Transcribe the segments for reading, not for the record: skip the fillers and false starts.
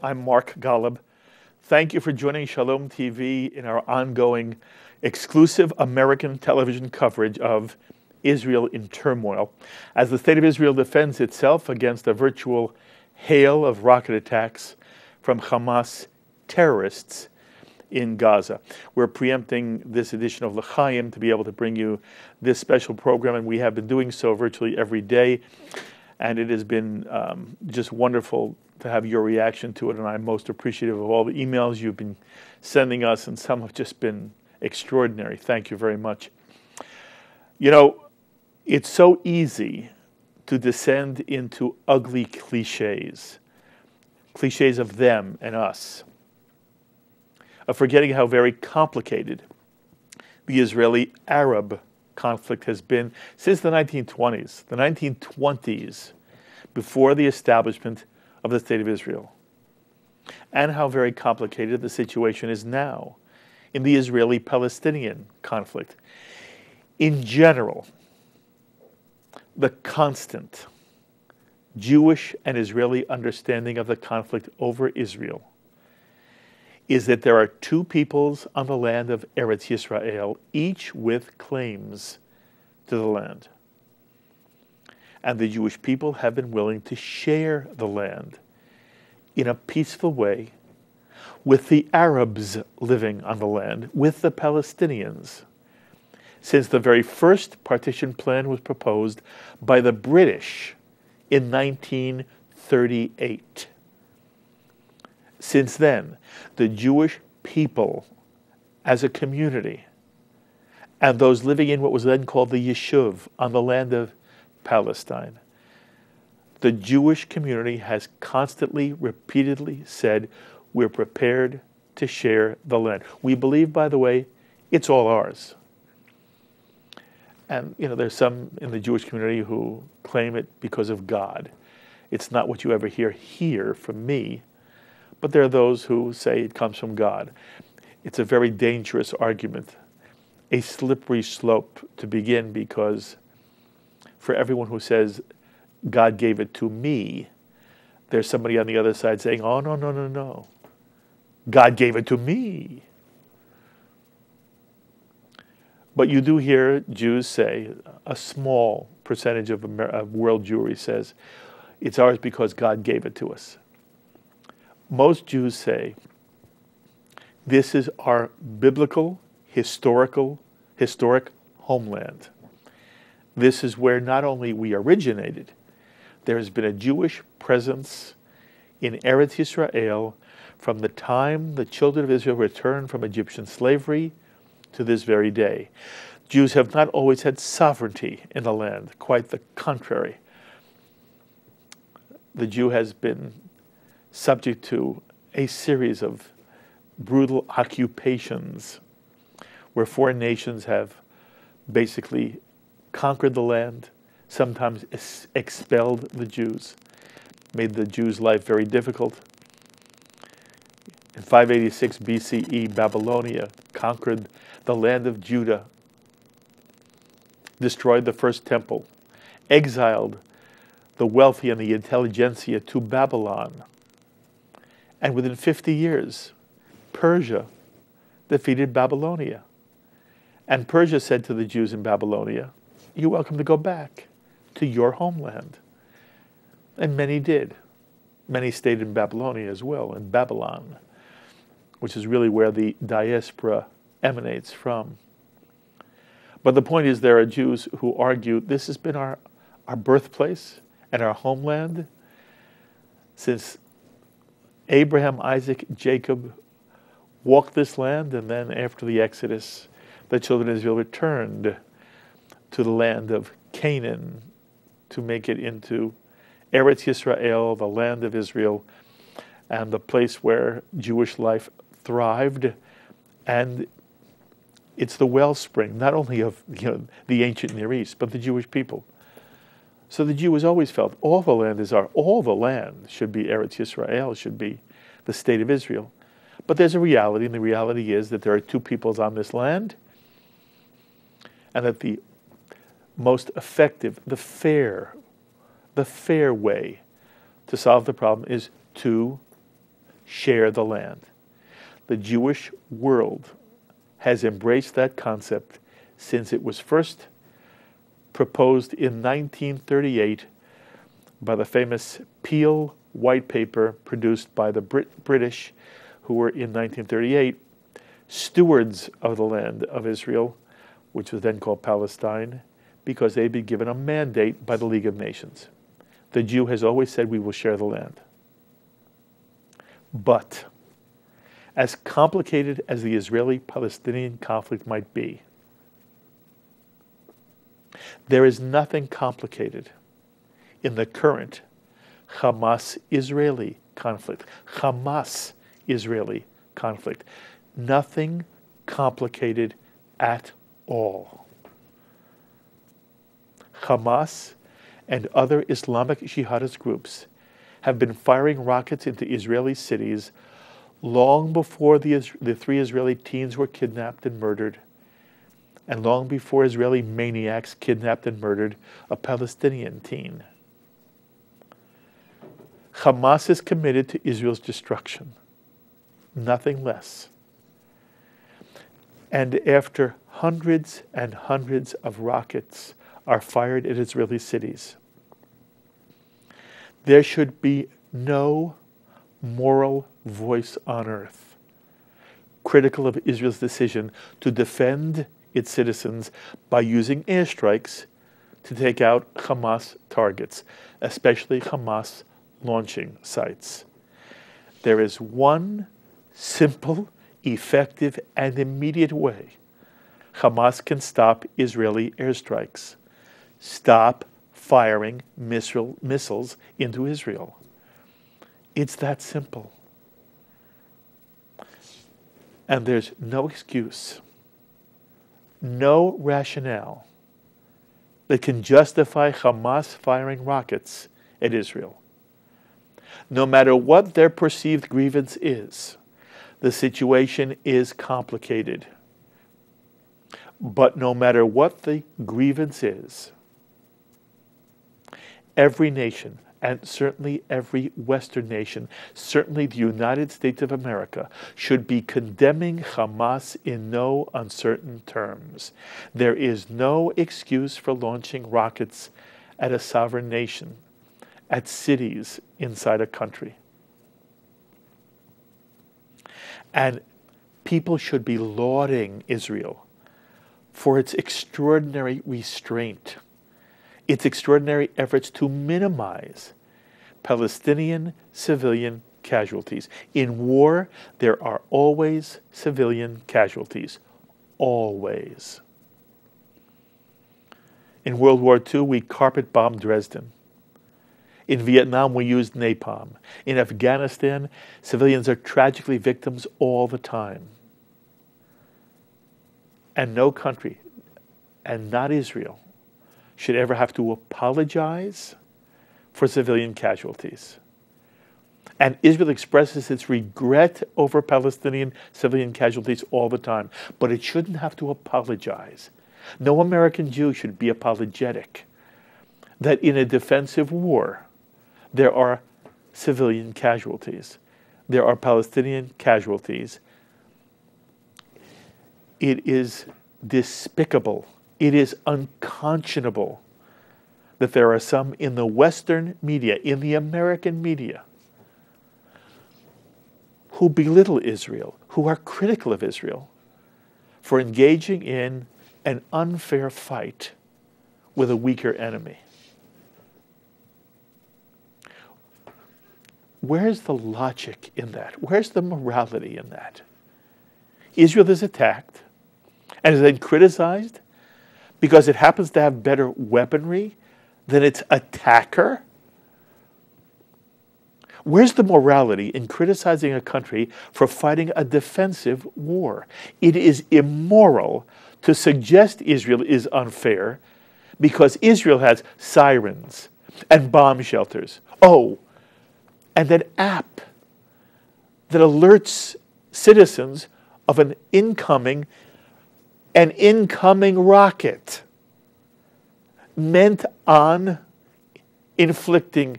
I'm Mark Golub. Thank you for joining Shalom TV in our ongoing exclusive American television coverage of Israel in turmoil, as the state of Israel defends itself against a virtual hail of rocket attacks from Hamas terrorists in Gaza. We're preempting this edition of L'Chaim to be able to bring you this special program, and we have been doing so virtually every day. And it has been just wonderful to have your reaction to it, and I'm most appreciative of all the emails you've been sending us, and some have just been extraordinary. Thank you very much. You know, it's so easy to descend into ugly cliches of them and us, of forgetting how very complicated the Israeli-Arab conflict has been since the 1920s, before the establishment of the State of Israel, and how very complicated the situation is now in the Israeli-Palestinian conflict. In general, the constant Jewish and Israeli understanding of the conflict over Israel is that there are two peoples on the land of Eretz Yisrael, each with claims to the land. And the Jewish people have been willing to share the land in a peaceful way with the Arabs living on the land, with the Palestinians, since the very first partition plan was proposed by the British in 1938. Since then, the Jewish people as a community and those living in what was then called the Yishuv on the land of Palestine, the Jewish community has constantly, repeatedly said, we're prepared to share the land. We believe, by the way, it's all ours. And, you know, there's some in the Jewish community who claim it because of God. It's not what you ever hear here from me, but there are those who say it comes from God. It's a very dangerous argument, a slippery slope to begin, because for everyone who says, God gave it to me, there's somebody on the other side saying, oh, no, no, no, no. God gave it to me. But you do hear Jews say, a small percentage of world Jewry says, it's ours because God gave it to us. Most Jews say, this is our biblical, historic homeland. This is where not only we originated, there has been a Jewish presence in Eretz Yisrael from the time the children of Israel returned from Egyptian slavery to this very day. Jews have not always had sovereignty in the land, quite the contrary. The Jew has been subject to a series of brutal occupations where foreign nations have basically conquered the land, sometimes expelled the Jews, made the Jews' life very difficult. In 586 BCE, Babylonia conquered the land of Judah, destroyed the first temple, exiled the wealthy and the intelligentsia to Babylon. And within 50 years, Persia defeated Babylonia. And Persia said to the Jews in Babylonia, you're welcome to go back to your homeland. And many did. Many stayed in Babylonia as well, in Babylon, which is really where the diaspora emanates from. But the point is, there are Jews who argue this has been our birthplace and our homeland since Abraham, Isaac, Jacob walked this land, and then after the Exodus, the children of Israel returned to the land of Canaan to make it into Eretz Yisrael, the land of Israel, and the place where Jewish life thrived. And it's the wellspring, not only of the ancient Near East, but the Jewish people. So the Jew has always felt all the land is ours. All the land should be Eretz Yisrael, should be the state of Israel. But there's a reality, and the reality is that there are two peoples on this land, and that the most effective, the fair way to solve the problem is two share the land. The Jewish world has embraced that concept since it was first proposed in 1938 by the famous Peel White Paper produced by the British, who were in 1938 stewards of the land of Israel, which was then called Palestine, because they'd been given a mandate by the League of Nations. The Jew has always said, we will share the land. But as complicated as the Israeli-Palestinian conflict might be, there is nothing complicated in the current Hamas-Israeli conflict. Hamas-Israeli conflict. Nothing complicated at all. Hamas and other Islamic jihadist groups have been firing rockets into Israeli cities long before the 3 Israeli teens were kidnapped and murdered, and long before Israeli maniacs kidnapped and murdered a Palestinian teen. Hamas is committed to Israel's destruction, nothing less. And after hundreds and hundreds of rockets are fired at Israeli cities, there should be no moral voice on earth critical of Israel's decision to defend its citizens by using airstrikes to take out Hamas targets, especially Hamas launching sites. There is one simple, effective, and immediate way Hamas can stop Israeli airstrikes. Stop firing missiles into Israel. It's that simple. And there's no excuse, no rationale that can justify Hamas firing rockets at Israel. No matter what their perceived grievance is, the situation is complicated. But no matter what the grievance is, every nation, and certainly every Western nation, certainly the United States of America, should be condemning Hamas in no uncertain terms. There is no excuse for launching rockets at a sovereign nation, at cities inside a country. And people should be lauding Israel for its extraordinary restraint, its extraordinary efforts to minimize Palestinian civilian casualties. In war, there are always civilian casualties. Always. In World War II, we carpet-bombed Dresden. In Vietnam, we used napalm. In Afghanistan, civilians are tragically victims all the time. And no country, and not Israel, should ever have to apologize for civilian casualties. And Israel expresses its regret over Palestinian civilian casualties all the time, but it shouldn't have to apologize. No American Jew should be apologetic that in a defensive war, there are civilian casualties. There are Palestinian casualties. It is despicable. It is unconscionable that there are some in the Western media, in the American media, who belittle Israel, who are critical of Israel for engaging in an unfair fight with a weaker enemy. Where's the logic in that? Where's the morality in that? Israel is attacked and is then criticized because it happens to have better weaponry than its attacker? Where's the morality in criticizing a country for fighting a defensive war? It is immoral to suggest Israel is unfair because Israel has sirens and bomb shelters. Oh, and an app that alerts citizens of an incoming rocket meant on inflicting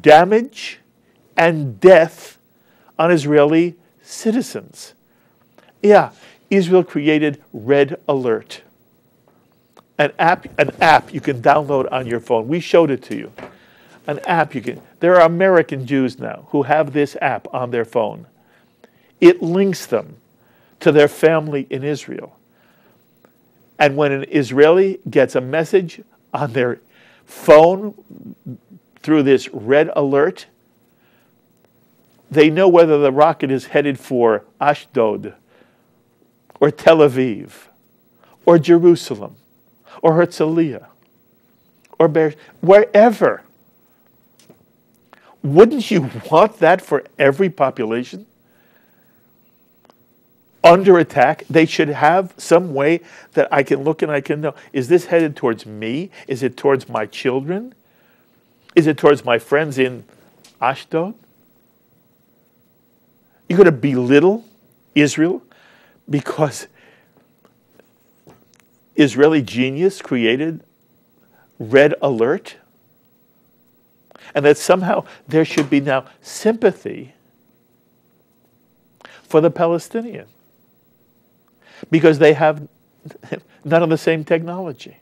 damage and death on Israeli citizens. Yeah, Israel created Red Alert, an app you can download on your phone. We showed it to you. An app you can. There are American Jews now who have this app on their phone. It links them to their family in Israel. And when an Israeli gets a message on their phone through this Red Alert, they know whether the rocket is headed for Ashdod, or Tel Aviv, or Jerusalem, or Herzliya, or wherever. Wouldn't you want that for every population? Under attack, they should have some way that I can look and I can know, is this headed towards me? Is it towards my children? Is it towards my friends in Ashdod? You're going to belittle Israel because Israeli genius created Red Alert? And that somehow there should be now sympathy for the Palestinian because they have none of the same technology.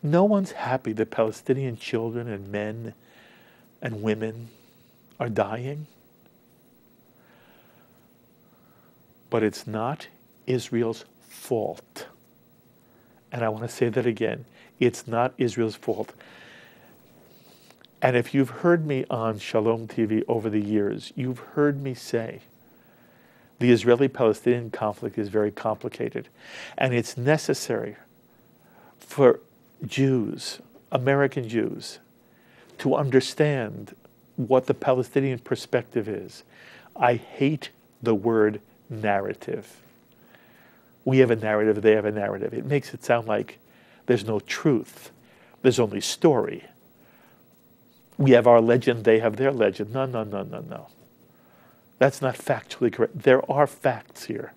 No one's happy that Palestinian children and men and women are dying. But it's not Israel's fault. And I want to say that again. It's not Israel's fault. And if you've heard me on Shalom TV over the years, you've heard me say the Israeli-Palestinian conflict is very complicated. And it's necessary for Jews, American Jews, to understand what the Palestinian perspective is. I hate the word narrative. We have a narrative, they have a narrative. It makes it sound like there's no truth. There's only story. We have our legend, they have their legend. No, no, no, no, no. That's not factually correct. There are facts here.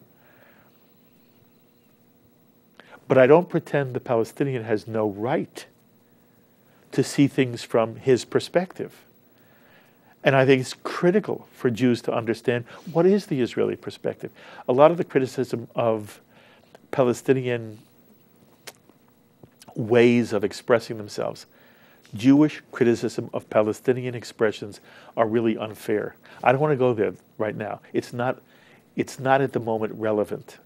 But I don't pretend the Palestinian has no right to see things from his perspective. And I think it's critical for Jews to understand what is the Israeli perspective. A lot of the criticism of Palestinian ways of expressing themselves, Jewish criticism of Palestinian expressions, are really unfair. I don't want to go there right now. It's not at the moment relevant.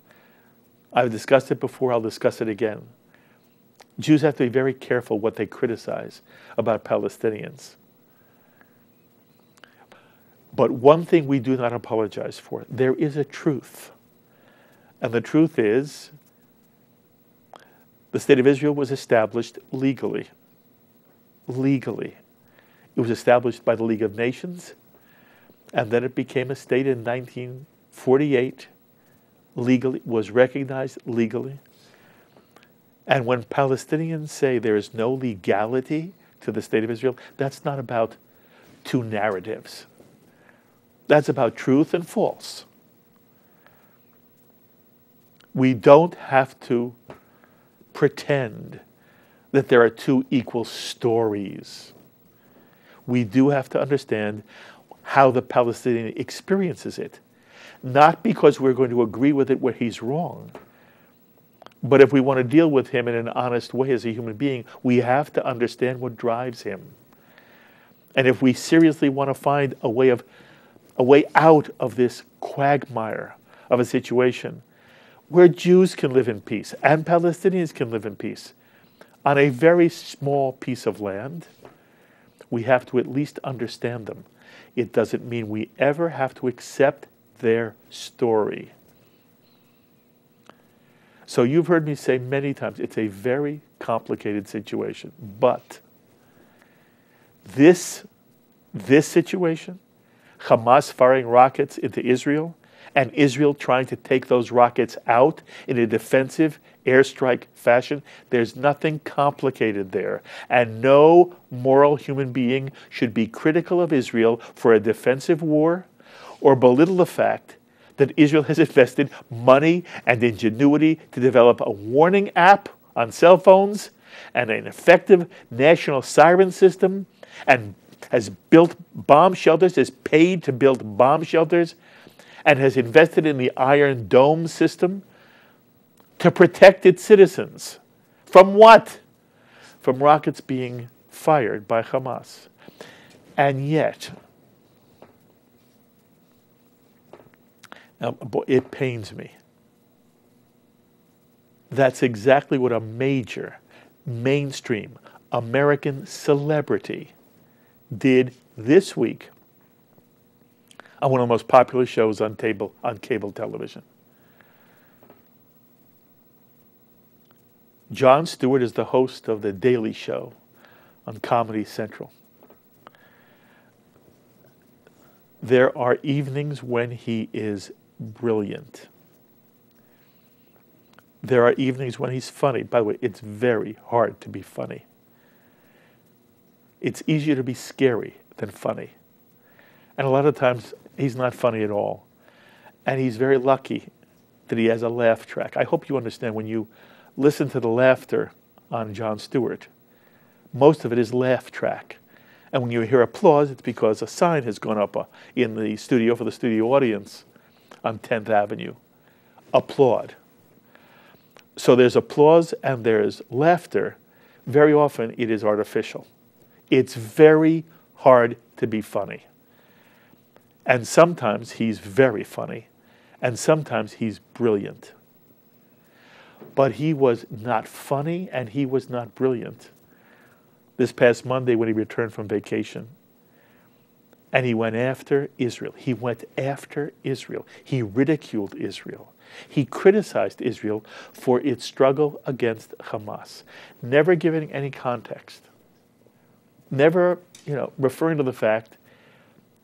I've discussed it before, I'll discuss it again. Jews have to be very careful what they criticize about Palestinians. But one thing we do not apologize for, there is a truth. And the truth is, the State of Israel was established legally. Legally. It was established by the League of Nations, and then it became a state in 1948, legally, was recognized legally. And when Palestinians say there is no legality to the State of Israel, that's not about two narratives. That's about truth and false. We don't have to pretend that there are two equal stories. We do have to understand how the Palestinian experiences it. Not because we're going to agree with it where he's wrong, but if we want to deal with him in an honest way as a human being, we have to understand what drives him. And if we seriously want to find a way out of this quagmire of a situation where Jews can live in peace and Palestinians can live in peace on a very small piece of land, we have to at least understand them. It doesn't mean we ever have to accept their story. So you've heard me say many times, it's a very complicated situation. But this situation, Hamas firing rockets into Israel, and Israel trying to take those rockets out in a defensive airstrike fashion, there's nothing complicated there. And no moral human being should be critical of Israel for a defensive war or belittle the fact that Israel has invested money and ingenuity to develop a warning app on cell phones and an effective national siren system and has built bomb shelters, is paid to build bomb shelters, and has invested in the Iron Dome system to protect its citizens. From what? From rockets being fired by Hamas. And yet, it pains me. That's exactly what a major, mainstream American celebrity did this week on one of the most popular shows on cable television. Jon Stewart is the host of The Daily Show on Comedy Central. There are evenings when he is brilliant. There are evenings when he's funny. By the way, it's very hard to be funny. It's easier to be scary than funny. And a lot of times, he's not funny at all. And he's very lucky that he has a laugh track. I hope you understand when you listen to the laughter on Jon Stewart, most of it is laugh track. And when you hear applause, it's because a sign has gone up in the studio for the studio audience on 10th Avenue. Applaud. So there's applause and there's laughter. Very often it is artificial. It's very hard to be funny. And sometimes he's very funny. And sometimes he's brilliant. But he was not funny and he was not brilliant. This past Monday when he returned from vacation, and he went after Israel. He went after Israel. He ridiculed Israel. He criticized Israel for its struggle against Hamas, never giving any context, never, referring to the fact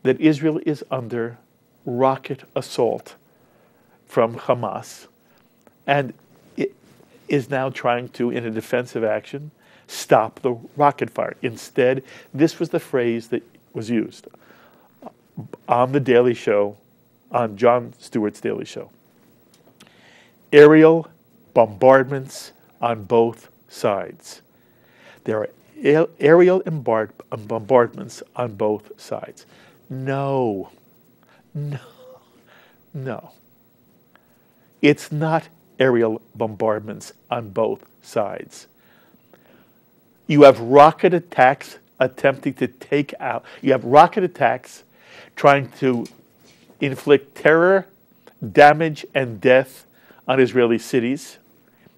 that Israel is under rocket assault from Hamas, and it is now trying to, in a defensive action, stop the rocket fire. Instead, this was the phrase that was used on the Daily Show, on Jon Stewart's Daily Show. Aerial bombardments on both sides. There are aerial bombardments on both sides. No. It's not aerial bombardments on both sides. You have rocket attacks attempting to take out, you have rocket attacks trying to inflict terror, damage, and death on Israeli cities,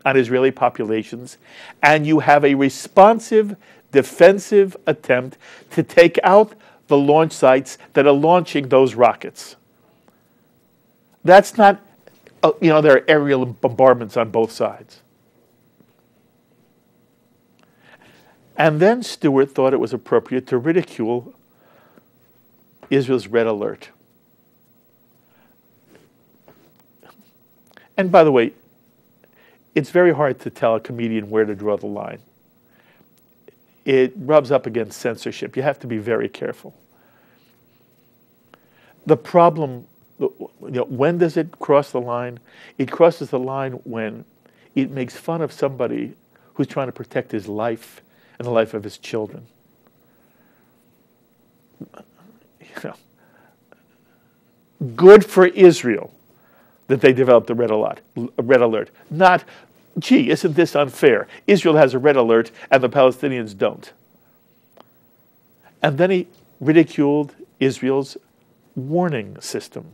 on Israeli populations, and you have a responsive, defensive attempt to take out the launch sites that are launching those rockets. That's not, there are aerial bombardments on both sides. And then Stewart thought it was appropriate to ridicule Israel's red alert. And by the way, it's very hard to tell a comedian where to draw the line. It rubs up against censorship. You have to be very careful. The problem, when does it cross the line? It crosses the line when it makes fun of somebody who's trying to protect his life and the life of his children. Good for Israel that they developed the red alert. Not, gee, isn't this unfair? Israel has a red alert and the Palestinians don't. And then he ridiculed Israel's warning system.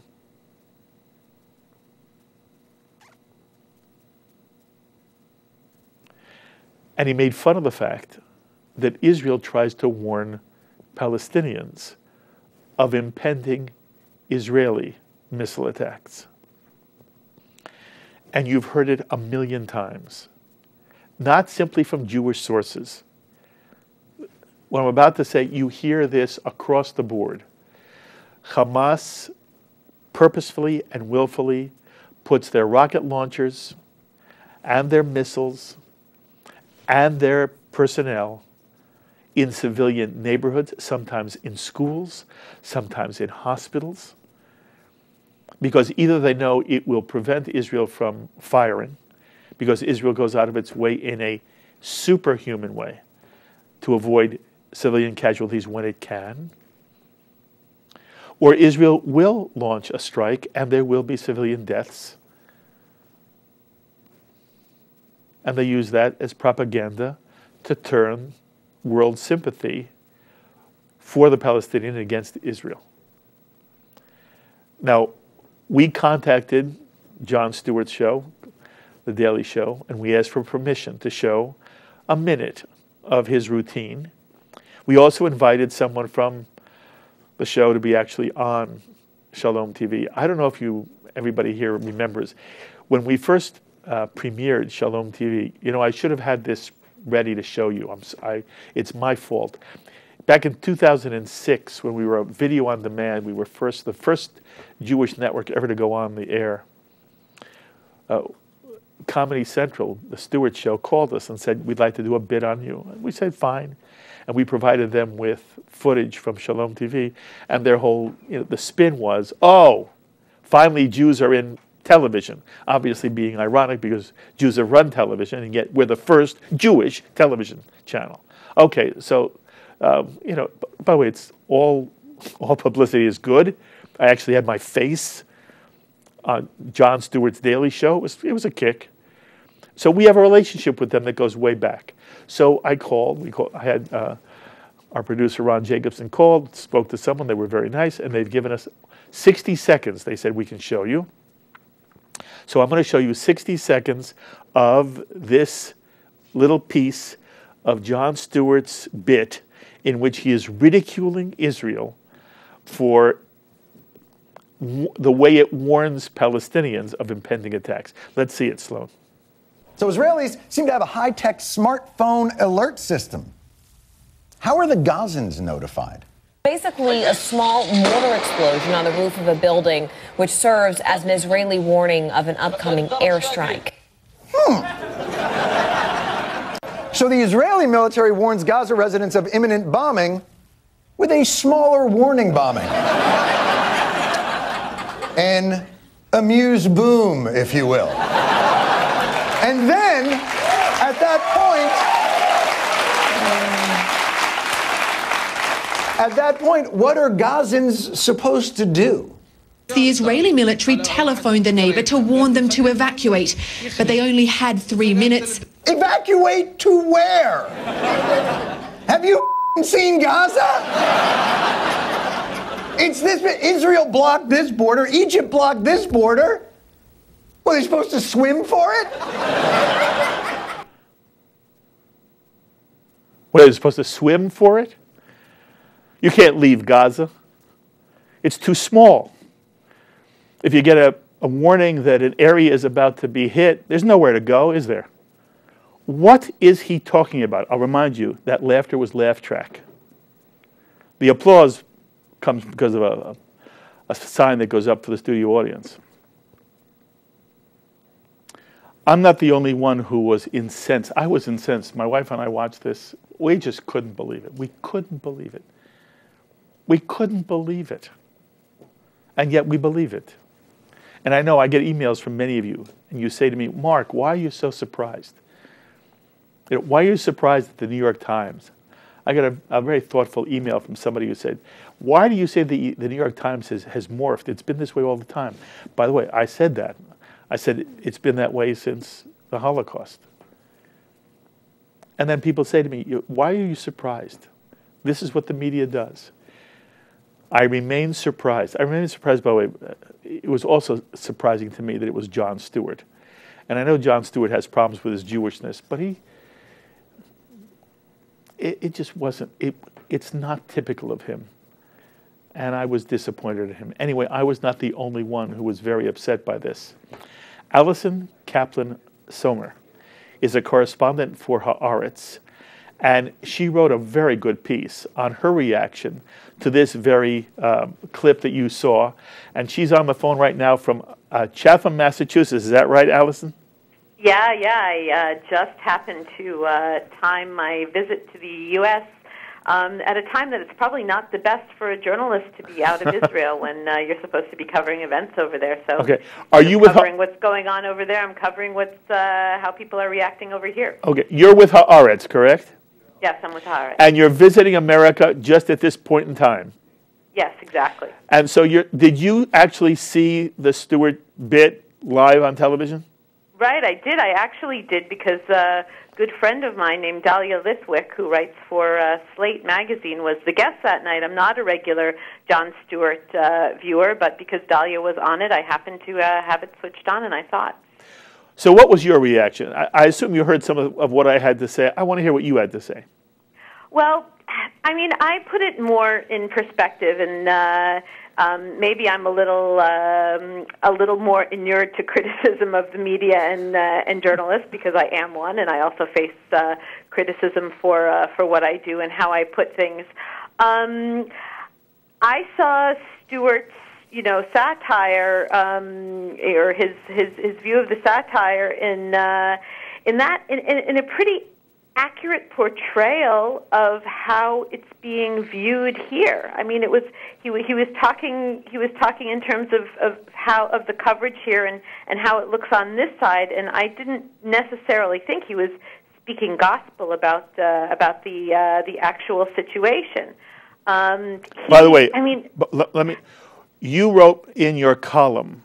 And he made fun of the fact that Israel tries to warn Palestinians of impending Israeli missile attacks. And you've heard it a million times, not simply from Jewish sources. What I'm about to say, you hear this across the board. Hamas purposefully and willfully puts their rocket launchers and their missiles and their personnel in civilian neighborhoods, sometimes in schools, sometimes in hospitals, because either they know it will prevent Israel from firing, because Israel goes out of its way in a superhuman way to avoid civilian casualties when it can, or Israel will launch a strike and there will be civilian deaths. And they use that as propaganda to turn world sympathy for the Palestinian against Israel. Now, we contacted Jon Stewart's show, The Daily Show, and we asked for permission to show a minute of his routine. We also invited someone from the show to be actually on Shalom TV. I don't know if everybody here remembers, when we first premiered Shalom TV, I should have had this ready to show you. It's my fault. Back in 2006, when we were video on demand, we were the first Jewish network ever to go on the air. Comedy Central, the Stewart show, called us and said, we'd like to do a bit on you. And we said, fine. And we provided them with footage from Shalom TV. And their whole, the spin was, oh, finally Jews are in television. Obviously being ironic because Jews have run television, and yet we're the first Jewish television channel. Okay, so, by the way, it's all publicity is good. I actually had my face on Jon Stewart's Daily Show. It was a kick. So we have a relationship with them that goes way back. So I had our producer Ron Jacobson called, spoke to someone. They were very nice, and they've given us 60 seconds. They said we can show you. So I'm going to show you 60 seconds of this little piece of Jon Stewart's bit in which he is ridiculing Israel for the way it warns Palestinians of impending attacks. Let's see it, Sloan. So Israelis seem to have a high-tech smartphone alert system. How are the Gazans notified? Basically, a small mortar explosion on the roof of a building, which serves as an Israeli warning of an upcoming airstrike. So the Israeli military warns Gaza residents of imminent bombing with a smaller warning bombing. An amuse-boom, if you will. And then, at that point, what are Gazans supposed to do? The Israeli military telephoned the neighbor to warn them to evacuate, but they only had 3 minutes. Evacuate to where? Have you seen Gaza? It's this, Israel blocked this border, Egypt blocked this border. Were they supposed to swim for it? What, are they supposed to swim for it? You can't leave Gaza. It's too small. If you get a warning that an area is about to be hit, there's nowhere to go, is there? What is he talking about? I'll remind you, that laughter was laugh track. The applause comes because of a sign that goes up for the studio audience. I'm not the only one who was incensed. I was incensed. My wife and I watched this. We just couldn't believe it. We couldn't believe it. We couldn't believe it. And yet we believe it. And I know I get emails from many of you, and you say to me, Mark, why are you so surprised? Why are you surprised at the New York Times? I got a very thoughtful email from somebody who said, why do you say the New York Times has morphed? It's been this way all the time. By the way, I said that. I said it's been that way since the Holocaust. And then people say to me, why are you surprised? This is what the media does. I remain surprised. I remain surprised, by the way, it was also surprising to me that it was Jon Stewart. And I know Jon Stewart has problems with his Jewishness, but it just wasn't, it's not typical of him. And I was disappointed in him. Anyway, I was not the only one who was very upset by this. Allison Kaplan Sommer is a correspondent for Haaretz, and she wrote a very good piece on her reaction to this very clip that you saw. And she's on the phone right now from Chatham, Massachusetts. Is that right, Allison? Yeah. I just happened to time my visit to the U.S. At a time that it's probably not the best for a journalist to be out of Israel when you're supposed to be covering events over there. So, okay, are you covering what's going on over there? I'm covering how people are reacting over here. Okay, you're with Haaretz, correct? Yes, I'm with Haaretz. And you're visiting America just at this point in time. Yes, exactly. And so did you actually see the Stewart bit live on television? Right, I did. I actually did because a good friend of mine named Dahlia Lithwick, who writes for Slate magazine, was the guest that night. I'm not a regular Jon Stewart viewer, but because Dahlia was on it, I happened to have it switched on, and I saw it. So what was your reaction? I assume you heard some of what I had to say. I want to hear what you had to say. Well, I mean, I put it more in perspective, and maybe I'm a little more inured to criticism of the media and journalists because I am one, and I also face criticism for what I do and how I put things. I saw Stewart's, satire, or his view of the satire in a pretty accurate portrayal of how it's being viewed here. I mean, he was talking in terms of the coverage here and how it looks on this side, and I didn't necessarily think he was speaking gospel about the actual situation. By the way, you wrote in your column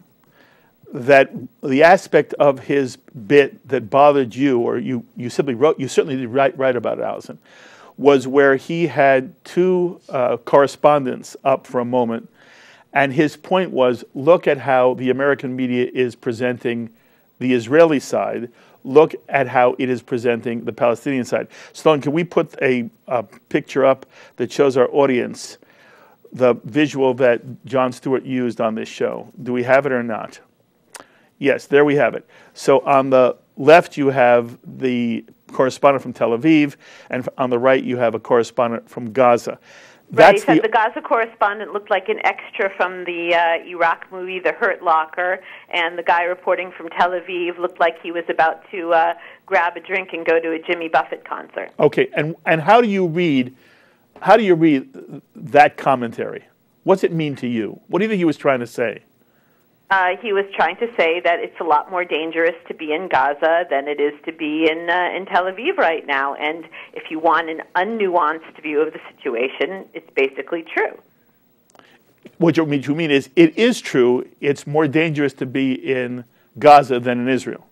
that the aspect of his bit that bothered you, or you certainly did write about it, Allison, was where he had two correspondents up for a moment, and his point was, look at how the American media is presenting the Israeli side, look at how it is presenting the Palestinian side. Sloan, can we put a picture up that shows our audience the visual that Jon Stewart used on this show? Do we have it or not? Yes, there we have it. So on the left you have the correspondent from Tel Aviv, and on the right you have a correspondent from Gaza. Right, he said the Gaza correspondent looked like an extra from the Iraq movie The Hurt Locker, and the guy reporting from Tel Aviv looked like he was about to grab a drink and go to a Jimmy Buffett concert. Okay, and how do you read that commentary? What's it mean to you? What do you think he was trying to say? He was trying to say that it's a lot more dangerous to be in Gaza than it is to be in Tel Aviv right now. And if you want an unnuanced view of the situation, it's basically true. What you mean is, it is true, it's more dangerous to be in Gaza than in Israel.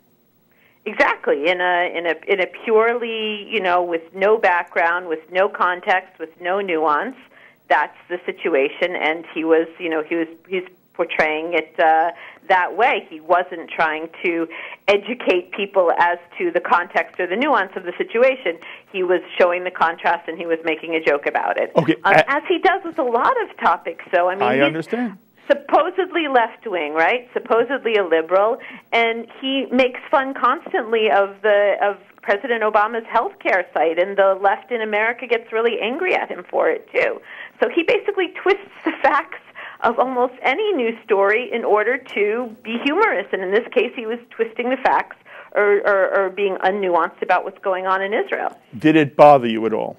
Exactly. In a purely, with no background, with no context, with no nuance, that's the situation. And he's portraying it that way. He wasn't trying to educate people as to the context or the nuance of the situation. He was showing the contrast, and he was making a joke about it. Okay. As he does with a lot of topics. So, I understand. Supposedly left-wing, right? Supposedly a liberal, and he makes fun constantly of President Obama's healthcare site, and the left in America gets really angry at him for it, too. So he basically twists the facts of almost any news story in order to be humorous, and in this case he was twisting the facts or being unnuanced about what's going on in Israel. Did it bother you at all?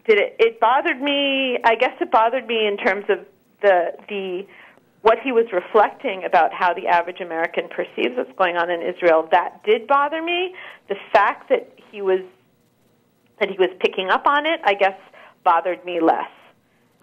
It bothered me. I guess it bothered me in terms of the what he was reflecting about how the average American perceives what's going on in Israel. That did bother me. The fact that he was picking up on it, I guess, bothered me less.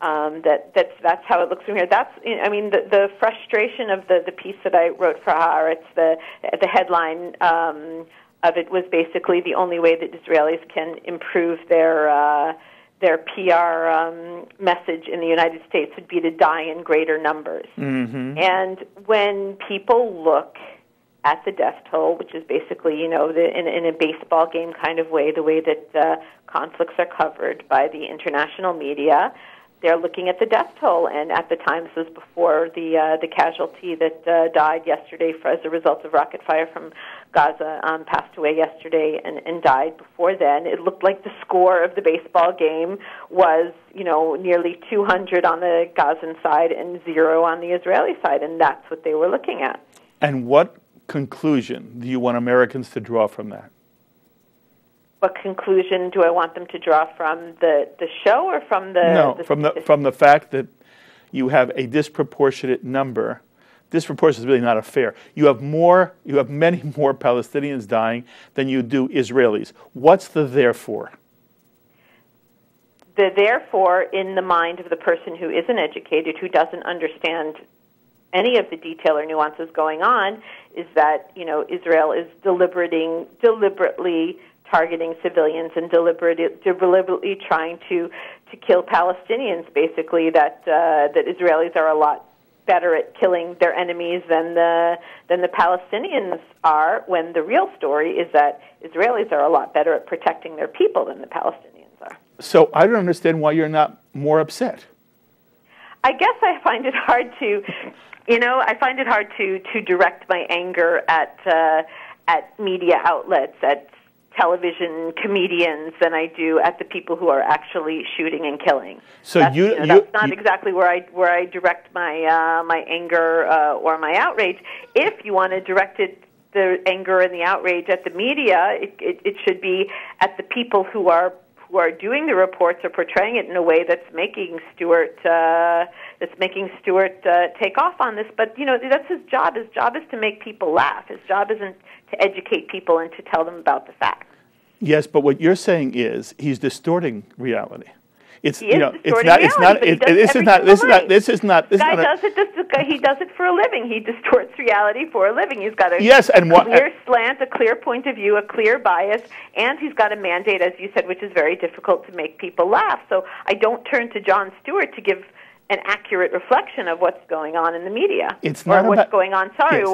That's how it looks from here. The frustration of the piece that I wrote for Haaretz, the headline of it was basically the only way that Israelis can improve their PR message in the United States would be to die in greater numbers. Mm-hmm. And when people look at the death toll, which is basically, in a baseball game kind of way, the way that conflicts are covered by the international media, they're looking at the death toll, and at the time, this was before the casualty that died yesterday as a result of rocket fire from Gaza, passed away yesterday and died before then. It looked like the score of the baseball game was, nearly 200 on the Gazan side and 0 on the Israeli side, and that's what they were looking at. And what conclusion do you want Americans to draw from that? What conclusion do I want them to draw from the show or from from the fact that you have a disproportionate number. Disproportionate is really not fair. You have many more Palestinians dying than you do Israelis. What's the therefore? therefore, in the mind of the person who isn't educated, who doesn't understand any of the detail or nuances going on, is that, you know, Israel is deliberately targeting civilians and deliberately trying to kill Palestinians. Basically, that Israelis are a lot better at killing their enemies than the Palestinians are. When the real story is that Israelis are a lot better at protecting their people than the Palestinians are. So I don't understand why you're not more upset. I guess I find it hard to, direct my anger at media outlets, at television comedians, than I do at the people who are actually shooting and killing. So that's not exactly where I direct my my anger or my outrage. If you want to direct the anger and the outrage at the media, it should be at the people who are doing the reports or portraying it in a way that's making Stewart take off on this. But you know, that's his job. His job is to make people laugh. His job isn't to educate people and to tell them about the facts. Yes, but what you're saying is he's distorting reality. He does it for a living. He distorts reality for a living. He's got a clear slant, a clear point of view, a clear bias, and he's got a mandate, as you said, which is very difficult to make people laugh. So I don't turn to Jon Stewart to give an accurate reflection of what's going on in the media. What's going on. Sorry.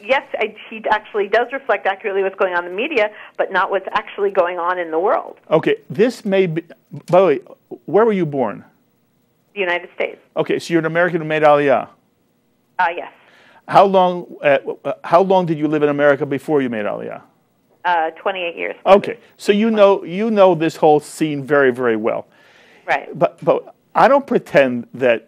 Yes. He actually does reflect accurately what's going on in the media, but not what's actually going on in the world. Okay. This may be, by the way, where were you born? The United States. Okay. So you're an American who made Aliyah? Yes. How long did you live in America before you made Aliyah? 28 years. Okay. So you know this whole scene very, very well. Right. But I don't pretend that,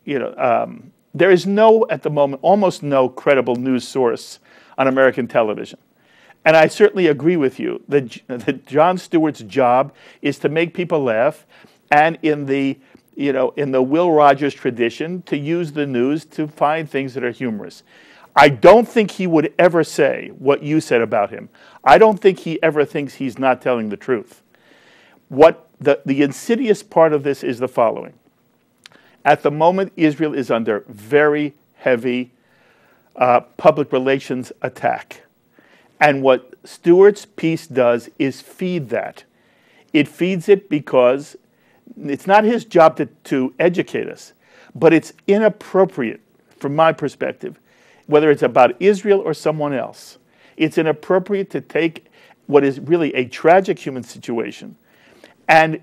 there is at the moment, almost no credible news source on American television. And I certainly agree with you that Jon Stewart's job is to make people laugh, and in the Will Rogers tradition, to use the news to find things that are humorous. I don't think he would ever say what you said about him. I don't think he ever thinks he's not telling the truth. What the insidious part of this is the following. At the moment, Israel is under very heavy public relations attack. And what Stewart's piece does is feed that. It feeds it because it's not his job to educate us, but it's inappropriate from my perspective, whether it's about Israel or someone else. It's inappropriate to take what is really a tragic human situation and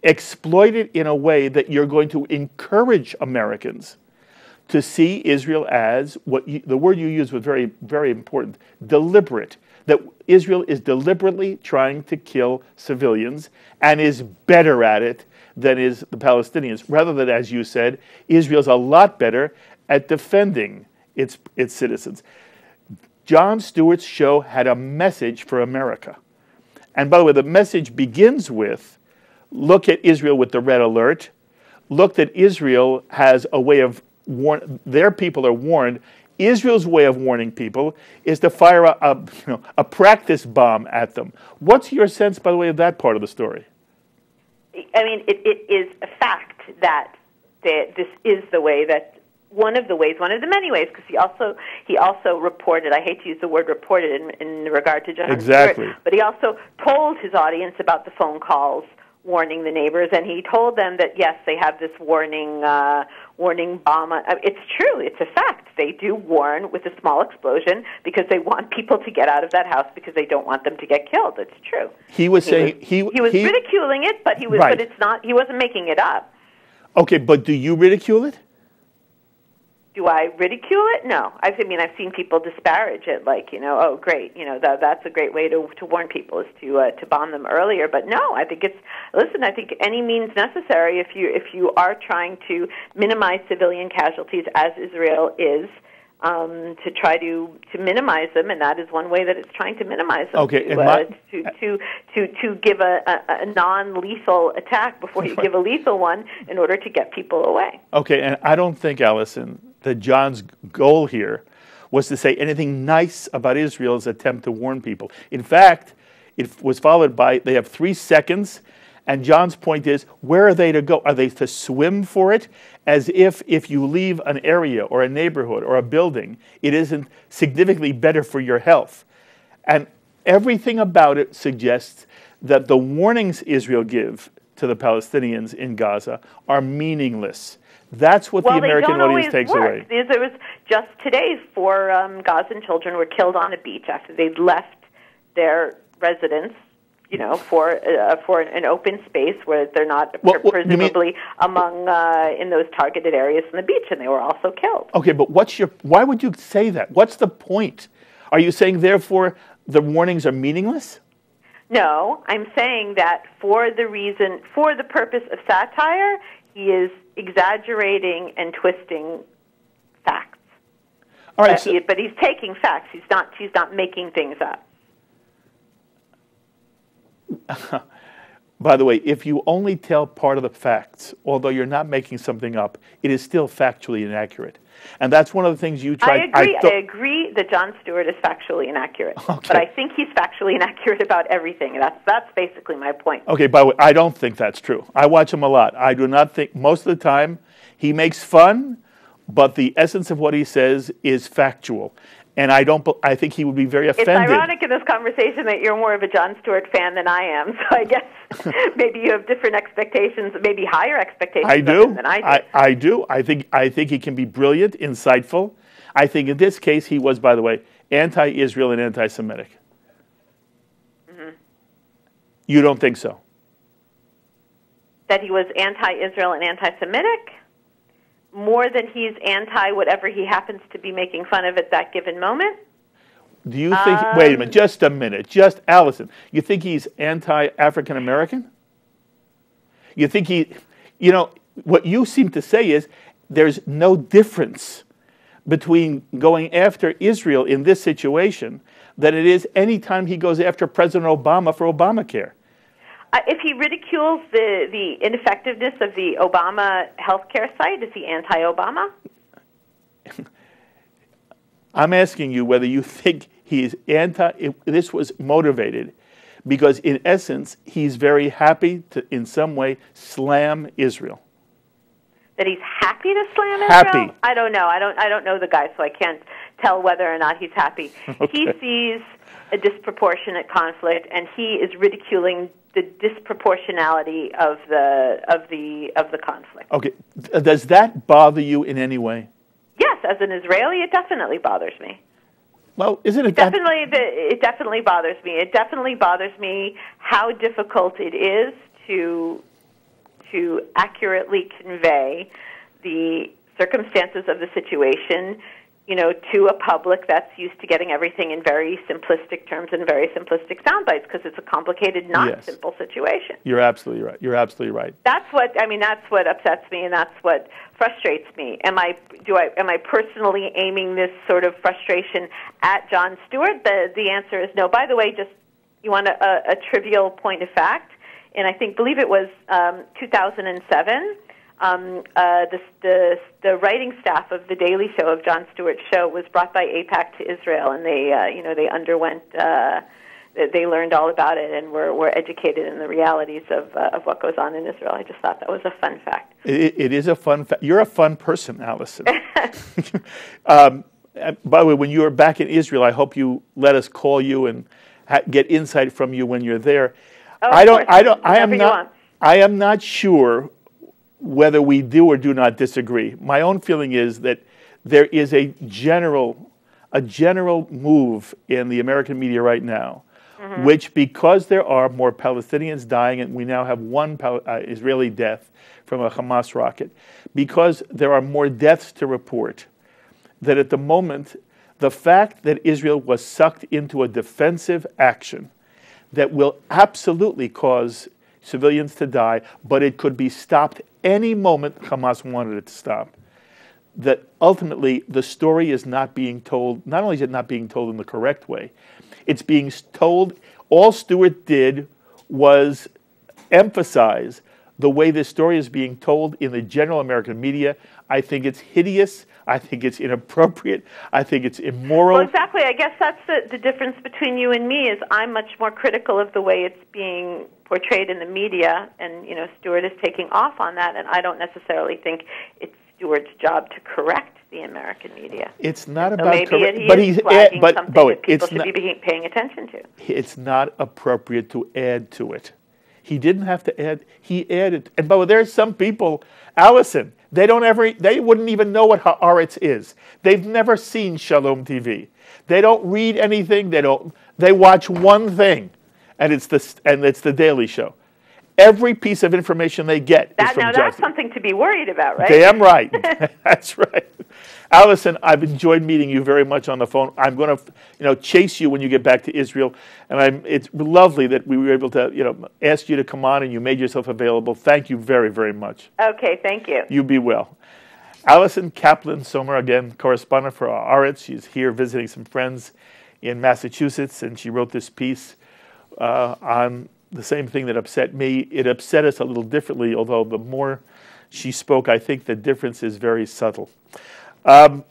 exploit it in a way that you're going to encourage Americans to see Israel as the word you used was very, very important, deliberate. That Israel is deliberately trying to kill civilians and is better at it than is the Palestinians. Rather than, as you said, Israel's a lot better at defending its citizens. Jon Stewart's show had a message for America. And by the way, the message begins with, look at Israel with the red alert. Look that Israel has a way of their people are warned. Israel's way of warning people is to fire a practice bomb at them. What's your sense, by the way, of that part of the story? I mean, it is a fact that this is the way that one of the many ways, because he also reported. I hate to use the word reported in regard to Jon Stewart, but he also told his audience about the phone calls warning the neighbors, and he told them that yes, they have this warning bomb. It's true. It's a fact. They do warn with a small explosion because they want people to get out of that house because they don't want them to get killed. It's true. He was ridiculing it, but but it's not. He wasn't making it up. Okay, but do you ridicule it? Do I ridicule it? No. I've seen people disparage it, like, oh, great, that's a great way to warn people is to bomb them earlier. But no, I think I think any means necessary if you are trying to minimize civilian casualties, as Israel is, to try to minimize them, and that is one way that it's trying to minimize them. Okay, to give a non-lethal attack before you give a lethal one in order to get people away. Okay, and I don't think, Allison, that John's goal here was to say anything nice about Israel's attempt to warn people. In fact, it was followed by, they have 3 seconds, And John's point is, where are they to go? Are they to swim for it? As if you leave an area or a neighborhood or a building, it isn't significantly better for your health. And everything about it suggests that the warnings Israel give to the Palestinians in Gaza are meaningless. That's what the American audience takes away. There was just today 4 Gazan children were killed on a beach after they'd left their residence, for an open space where they're not presumably among in those targeted areas on the beach, and they were also killed. Okay, but why would you say that? What's the point? Are you saying therefore the warnings are meaningless? No, I'm saying that for the purpose of satire, he is exaggerating and twisting facts. All right, but he's taking facts. He's not making things up. By the way, if you only tell part of the facts, although you're not making something up, it is still factually inaccurate. And that's one of the things you try. I agree that Jon Stewart is factually inaccurate, okay. But I think he's factually inaccurate about everything. That's basically my point. Okay, by the way, I don't think that's true. I watch him a lot. I do not think most of the time he makes fun, but the essence of what he says is factual. And I think he would be very offended. It's ironic in this conversation that you're more of a Jon Stewart fan than I am. So I guess maybe you have different expectations, maybe higher expectations I do. Than I do. I do. I think he can be brilliant, insightful. I think in this case he was, by the way, anti-Israel and anti-Semitic. Mm-hmm. You don't think so? That he was anti-Israel and anti-Semitic? More than he's anti whatever he happens to be making fun of at that given moment? Do you think, wait a minute, just a minute, just Allison, you think he's anti-African American? You think what you seem to say is there's no difference between going after Israel in this situation than it is any time he goes after President Obama for Obamacare. If he ridicules the ineffectiveness of the Obama healthcare site, is he anti-Obama? I'm asking you whether you think he's this was motivated because, in essence, he's very happy to, in some way, slam Israel. That he's happy to slam Israel? Happy. I don't know. I don't know the guy, so I can't tell whether or not he's happy. Okay. He sees a disproportionate conflict, and he is ridiculing the disproportionality of the conflict. Okay, does that bother you in any way? Yes, as an Israeli, it definitely bothers me. Well, isn't it? It definitely bothers me. It definitely bothers me how difficult it is to accurately convey the circumstances of the situation, to a public that's used to getting everything in very simplistic terms and very simplistic sound bites, because it's a complicated, not simple situation. You're absolutely right. You're absolutely right. That's what upsets me, and that's what frustrates me. Am I personally aiming this sort of frustration at Jon Stewart? The answer is no. By the way, just you want a trivial point of fact, and I believe it was 2007. The writing staff of the Daily Show, of Jon Stewart's show, was brought by AIPAC to Israel, and they underwent, they learned all about it and were educated in the realities of what goes on in Israel. I just thought that was a fun fact. It is a fun fact. You're a fun person, Allison. By the way, when you are back in Israel, I hope you let us call you and get insight from you when you're there. Oh, I am not sure whether we do or do not disagree. My own feeling is that there is a general move in the American media right now, which, because there are more Palestinians dying, and we now have one Israeli death from a Hamas rocket, because there are more deaths to report, that at the moment, the fact that Israel was sucked into a defensive action that will absolutely cause civilians to die, but it could be stopped any moment Hamas wanted it to stop. That ultimately the story is not being told, not only is it not being told in the correct way, it's being told, all Stewart did was emphasize the way this story is being told in the general American media. I think it's hideous. I think it's inappropriate. I think it's immoral. Well, exactly. I guess that's the difference between you and me is I'm much more critical of the way it's being portrayed in the media, and, Stewart is taking off on that, and I don't necessarily think it's Stewart's job to correct the American media. It's not so about maybe but he's flagging something that people it's should be paying attention to. It's not appropriate to add to it. He didn't have to add. He added. And but there are some people, Allison, they wouldn't even know what Haaretz is. They've never seen Shalom TV. They don't read anything. They watch one thing, and it's the Daily Show. Every piece of information they get is from that's something to be worried about, right? Damn right. That's right. Allison, I've enjoyed meeting you very much on the phone. I'm going to, chase you when you get back to Israel, and it's lovely that we were able to, ask you to come on, and you made yourself available. Thank you very, very much. Okay, thank you. You be well. Allison Kaplan, Sommer, again, correspondent for Haaretz. She's here visiting some friends in Massachusetts, and she wrote this piece on the same thing that upset me. It upset us a little differently, although the more she spoke, I think the difference is very subtle. We're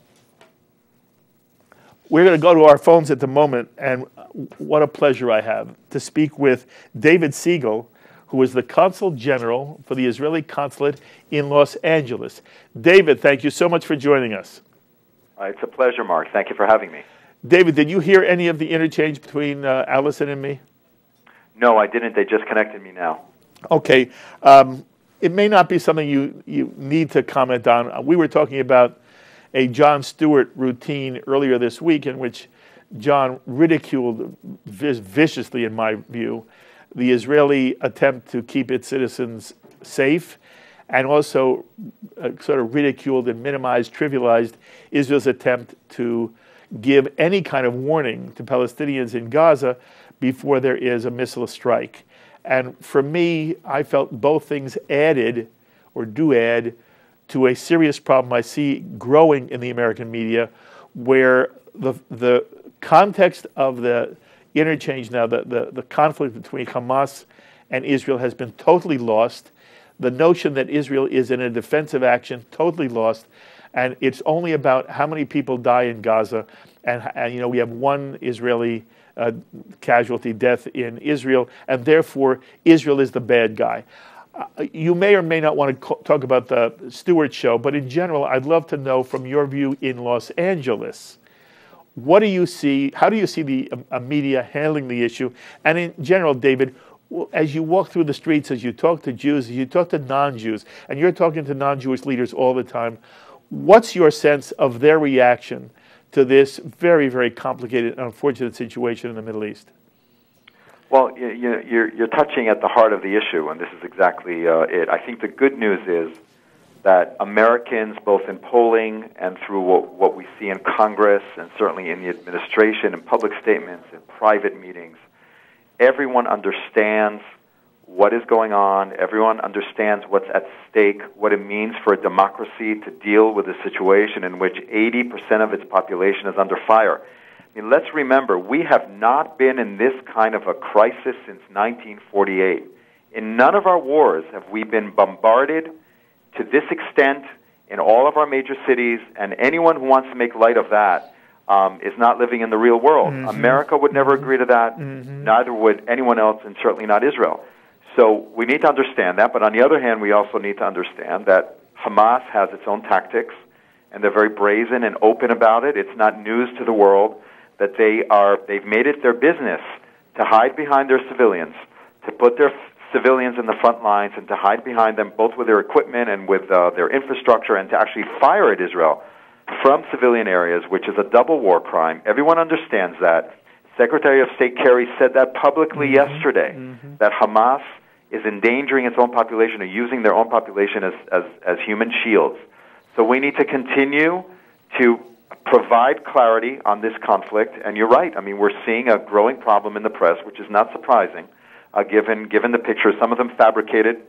going to go to our phones at the moment, and what a pleasure I have to speak with David Siegel, who is the Consul General for the Israeli Consulate in Los Angeles. David, thank you so much for joining us. It's a pleasure, Mark. Thank you for having me. David, did you hear any of the interchange between Allison and me? No, I didn't. They just connected me now. Okay. It may not be something you need to comment on. We were talking about a Jon Stewart routine earlier this week in which John ridiculed viciously, in my view, the Israeli attempt to keep its citizens safe, and also sort of ridiculed and minimized, trivialized Israel's attempt to give any kind of warning to Palestinians in Gaza before there is a missile strike. And for me, I felt both things added, or do add, to a serious problem I see growing in the American media, where the context of the interchange now, the conflict between Hamas and Israel has been totally lost. The notion that Israel is in a defensive action, totally lost. And it's only about how many people die in Gaza. And we have one Israeli casualty death in Israel, and therefore Israel is the bad guy. You may or may not want to talk about the Stewart show, but in general, I'd love to know from your view in Los Angeles, what do you see, how do you see the media handling the issue? And in general, David, as you walk through the streets, as you talk to Jews, as you talk to non-Jews, and you're talking to non-Jewish leaders all the time, what's your sense of their reaction to this very, very complicated and unfortunate situation in the Middle East? Well, you're touching at the heart of the issue, and this is exactly it. I think the good news is that Americans, both in polling and through what we see in Congress and certainly in the administration and public statements and private meetings, everyone understands what is going on. Everyone understands what's at stake, what it means for a democracy to deal with a situation in which 80% of its population is under fire. I mean, let's remember, we have not been in this kind of a crisis since 1948. In none of our wars have we been bombarded to this extent in all of our major cities, and anyone who wants to make light of that is not living in the real world. Mm-hmm. America would never agree to that, neither would anyone else, and certainly not Israel. So we need to understand that, but on the other hand, we also need to understand that Hamas has its own tactics, and they're very brazen and open about it. It's not news to the world that they've made it their business to hide behind their civilians, to put their civilians in the front lines and to hide behind them both with their equipment and with their infrastructure, and to actually fire at Israel from civilian areas, which is a double war crime. Everyone understands that. Secretary of State Kerry said that publicly yesterday, that Hamas is endangering its own population or using their own population as human shields. So we need to continue to provide clarity on this conflict. And you're right. I mean, we're seeing a growing problem in the press, which is not surprising, given the pictures, some of them fabricated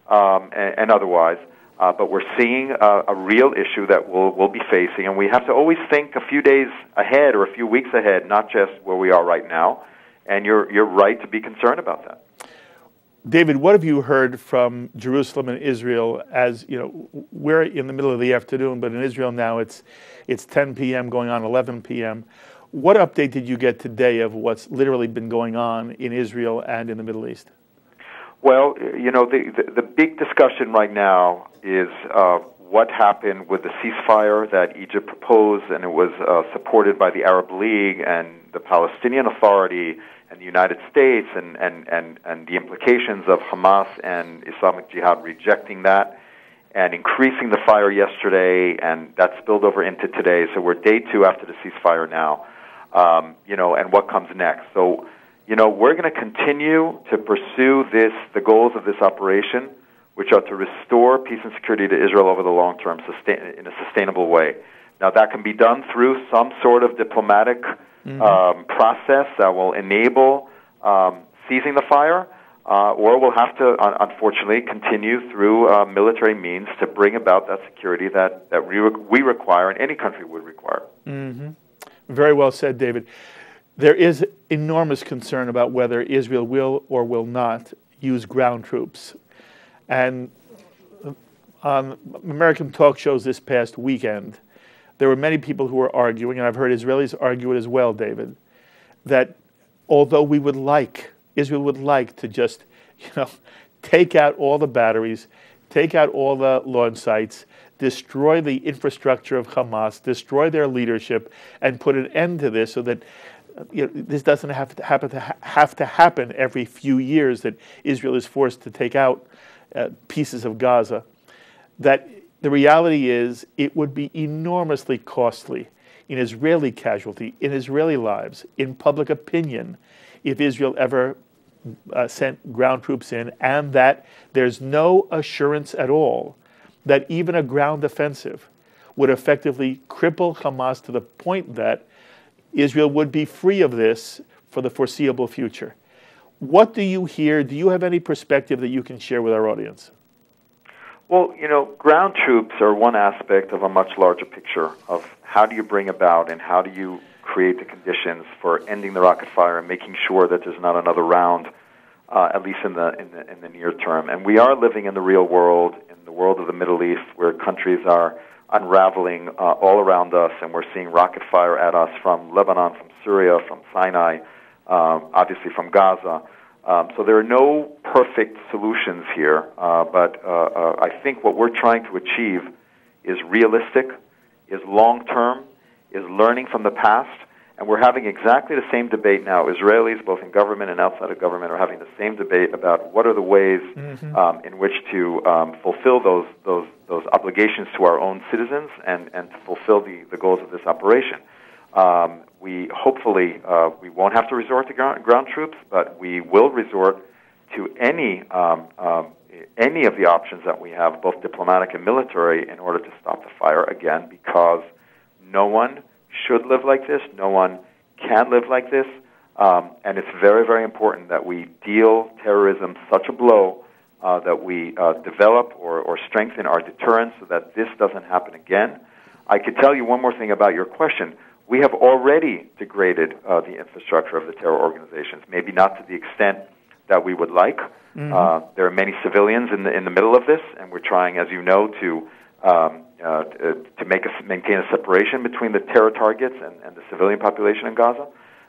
and otherwise. But we're seeing a real issue that we'll be facing, and we have to always think a few days ahead or a few weeks ahead, not just where we are right now. And you're right to be concerned about that. David, what have you heard from Jerusalem and Israel? As you know, we're in the middle of the afternoon, but in Israel now it's 10 p.m. going on 11 p.m. What update did you get today of what's literally been going on in Israel and in the Middle East? Well, you know, the big discussion right now is what happened with the ceasefire that Egypt proposed, and it was supported by the Arab League and the Palestinian Authority and the United States, and the implications of Hamas and Islamic Jihad rejecting that and increasing the fire yesterday, and that spilled over into today. So we're day 2 after the ceasefire now, you know, and what comes next. So, you know, we're going to continue to pursue the goals of this operation, which are to restore peace and security to Israel over the long term in a sustainable way. Now, that can be done through some sort of diplomatic process that will enable ceasing the fire, or we'll have to, unfortunately, continue through military means to bring about that security that we require and any country would require. Mm-hmm. Very well said, David. There is enormous concern about whether Israel will or will not use ground troops. And on American talk shows this past weekend, there were many people who were arguing, and I've heard Israelis argue it as well, David, that although Israel would like to just, you know, take out all the batteries, take out all the launch sites, destroy the infrastructure of Hamas, destroy their leadership, and put an end to this so that this doesn't have to happen every few years, that Israel is forced to take out pieces of Gaza, that the reality is it would be enormously costly in Israeli casualty, in Israeli lives, in public opinion, if Israel ever sent ground troops in, and that there's no assurance at all that even a ground offensive would effectively cripple Hamas to the point that Israel would be free of this for the foreseeable future. What do you hear? Do you have any perspective that you can share with our audience? Well, you know, ground troops are one aspect of a much larger picture of how do you bring about and how do you create the conditions for ending the rocket fire and making sure that there's not another round, at least in the near term. And we are living in the real world, in the world of the Middle East, where countries are unraveling all around us, and we're seeing rocket fire at us from Lebanon, from Syria, from Sinai, obviously from Gaza. So there are no perfect solutions here, but I think what we're trying to achieve is realistic, is long-term, is learning from the past, and we're having exactly the same debate now. Israelis, both in government and outside of government, are having the same debate about what are the ways in which to fulfill those obligations to our own citizens and to fulfill the goals of this operation. We hopefully we won't have to resort to ground troops, but we will resort to any of the options that we have, both diplomatic and military, in order to stop the fire again, because no one should live like this. No one can live like this. And it's very, very important that we deal terrorism such a blow that we develop or strengthen our deterrence so that this doesn't happen again. I could tell you one more thing about your question. We have already degraded the infrastructure of the terror organizations, maybe not to the extent that we would like. There are many civilians in the middle of this, and we're trying, as you know, to maintain a separation between the terror targets and the civilian population in Gaza.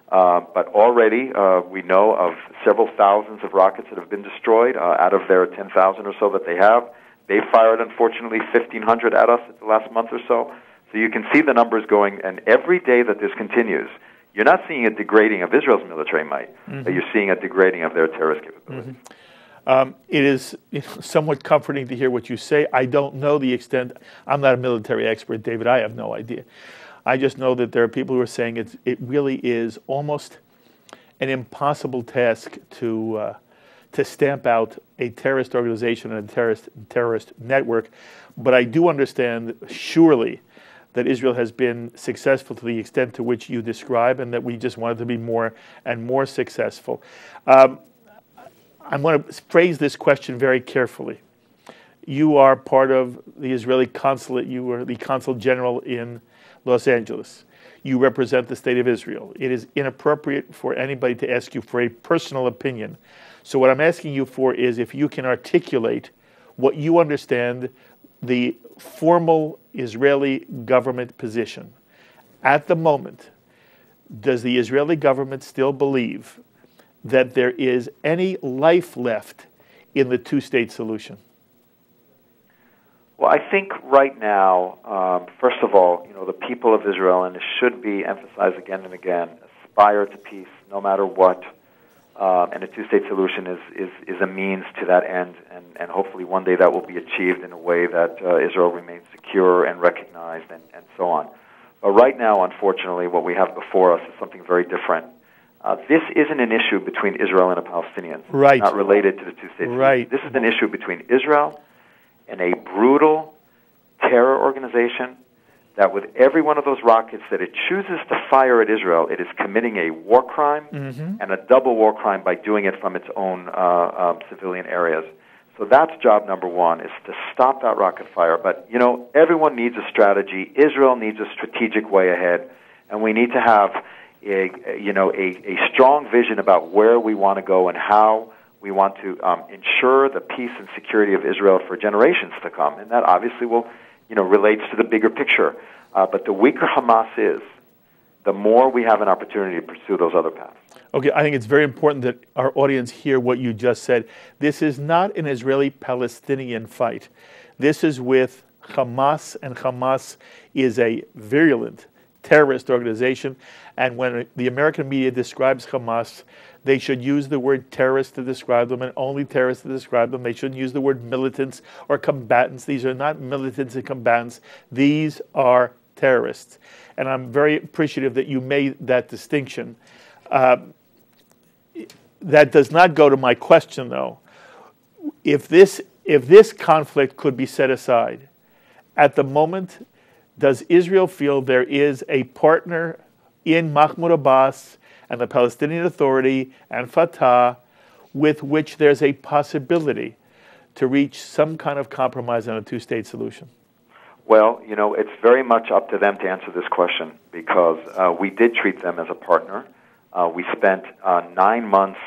But already we know of several thousands of rockets that have been destroyed out of their 10,000 or so that they have. They fired, unfortunately, 1,500 at us in the last month or so. So you can see the numbers going, and every day that this continues, you're not seeing a degrading of Israel's military might, but you're seeing a degrading of their terrorist capabilities. It is somewhat comforting to hear what you say. I don't know the extent. I'm not a military expert, David. I have no idea. I just know that there are people who are saying it really is almost an impossible task to stamp out a terrorist organization and a terrorist network. But I do understand, surely, that Israel has been successful to the extent to which you describe, and that we just want it to be more and more successful. I'm going to phrase this question very carefully. You are part of the Israeli consulate. You are the consul general in Los Angeles. You represent the state of Israel. It is inappropriate for anybody to ask you for a personal opinion. So what I'm asking you for is if you can articulate what you understand the formal Israeli government position. At the moment, does the Israeli government still believe that there is any life left in the two-state solution? Well, I think right now, first of all, the people of Israel, and it should be emphasized again and again, aspire to peace no matter what, and a two-state solution is a means to that end, and hopefully one day that will be achieved in a way that Israel remains secure and recognized and so on. But right now, unfortunately, what we have before us is something very different. This isn't an issue between Israel and the Palestinians. Right. It's not related to the two-state solution. Right. This is an issue between Israel and a brutal terror organization that with every one of those rockets that it chooses to fire at Israel, it is committing a war crime and a double war crime by doing it from its own civilian areas. So that's job number one, is to stop that rocket fire. But, everyone needs a strategy. Israel needs a strategic way ahead, and we need to have a strong vision about where we want to go and how we want to ensure the peace and security of Israel for generations to come. And that obviously will, relates to the bigger picture. But the weaker Hamas is, the more we have an opportunity to pursue those other paths. Okay, I think it's very important that our audience hear what you just said. This is not an Israeli-Palestinian fight. This is with Hamas, and Hamas is a virulent terrorist organization. And when the American media describes Hamas, they should use the word terrorist to describe them, and only terrorists to describe them. They shouldn't use the word militants or combatants. These are not militants and combatants. These are terrorists. And I'm very appreciative that you made that distinction. That does not go to my question, though. If this conflict could be set aside, at the moment, does Israel feel there is a partner in Mahmoud Abbas and the Palestinian Authority and Fatah with which there's a possibility to reach some kind of compromise on a two-state solution? Well, it's very much up to them to answer this question, because we did treat them as a partner. We spent 9 months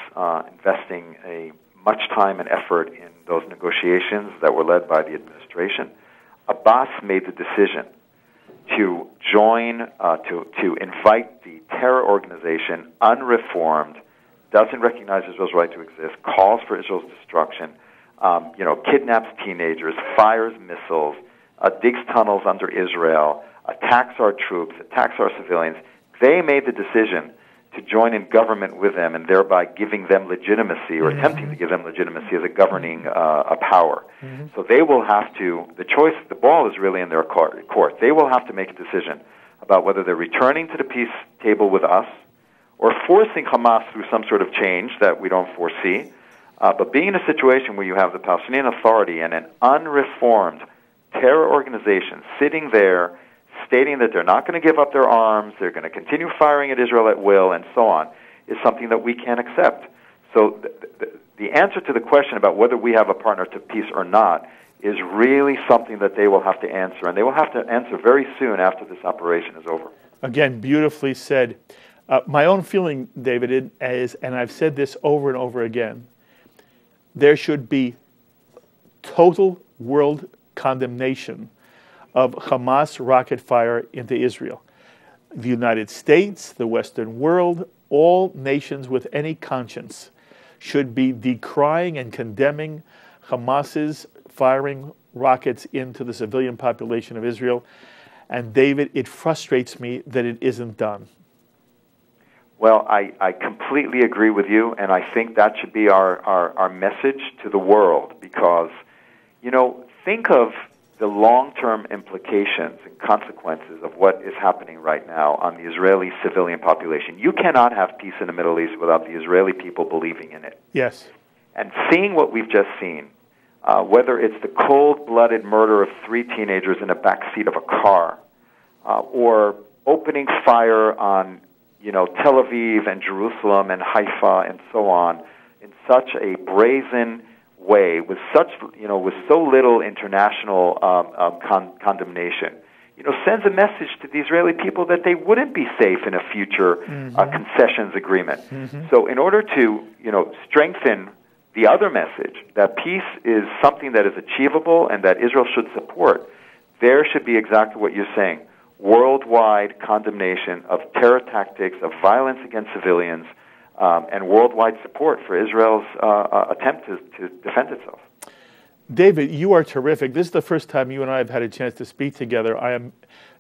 investing much time and effort in those negotiations that were led by the administration. Abbas made the decision to join, to invite the terror organization, unreformed, doesn't recognize Israel's right to exist, calls for Israel's destruction, kidnaps teenagers, fires missiles, digs tunnels under Israel, attacks our troops, attacks our civilians. They made the decision to join in government with them, and thereby giving them legitimacy, or attempting to give them legitimacy as a governing power. So they will have to, the ball is really in their court. They will have to make a decision about whether they're returning to the peace table with us, or forcing Hamas through some sort of change that we don't foresee. But being in a situation where you have the Palestinian Authority and an unreformed terror organization sitting there, stating that they're not going to give up their arms, they're going to continue firing at Israel at will, and so on, is something that we can't accept. So the answer to the question about whether we have a partner to peace or not is really something that they will have to answer, and they will have to answer very soon after this operation is over. Again, beautifully said. My own feeling, David, is, and I've said this over and over again, there should be total world condemnation of Hamas rocket fire into Israel. The United States, the Western world, all nations with any conscience should be decrying and condemning Hamas's firing rockets into the civilian population of Israel. And David, it frustrates me that it isn't done. Well, I completely agree with you, and I think that should be our message to the world, because, think of the long-term implications and consequences of what is happening right now on the Israeli civilian population. You cannot have peace in the Middle East without the Israeli people believing in it. Yes. And seeing what we've just seen, whether it's the cold-blooded murder of 3 teenagers in the backseat of a car, or opening fire on, Tel Aviv and Jerusalem and Haifa and so on, in such a brazen way, with so little international condemnation, sends a message to the Israeli people that they wouldn't be safe in a future concessions agreement. So in order to, strengthen the other message, that peace is something that is achievable and that Israel should support, there should be exactly what you're saying, worldwide condemnation of terror tactics, of violence against civilians, and worldwide support for Israel's attempt to defend itself. David, you are terrific. This is the first time you and I have had a chance to speak together. I am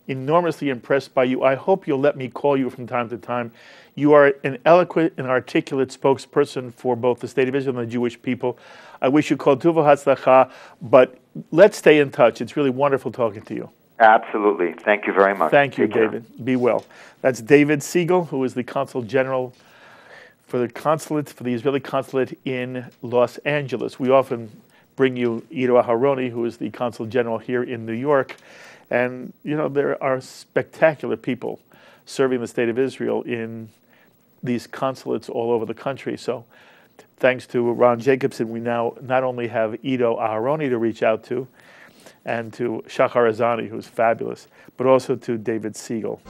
enormously impressed by you. I hope you'll let me call you from time to time. You are an eloquent and articulate spokesperson for both the State of Israel and the Jewish people. I wish you kol tuv v'hatzlacha, but let's stay in touch. It's really wonderful talking to you. Absolutely. Thank you very much. Thank you, Take care. David. Be well. That's David Siegel, who is the Consul General for the consulate, for the Israeli consulate in Los Angeles. We often bring you Ido Aharoni, who is the Consul General here in New York. And, you know, there are spectacular people serving the State of Israel in these consulates all over the country. So thanks to Ron Jacobson, we now not only have Ido Aharoni to reach out to, and to Shachar Azani, who's fabulous, but also to David Siegel.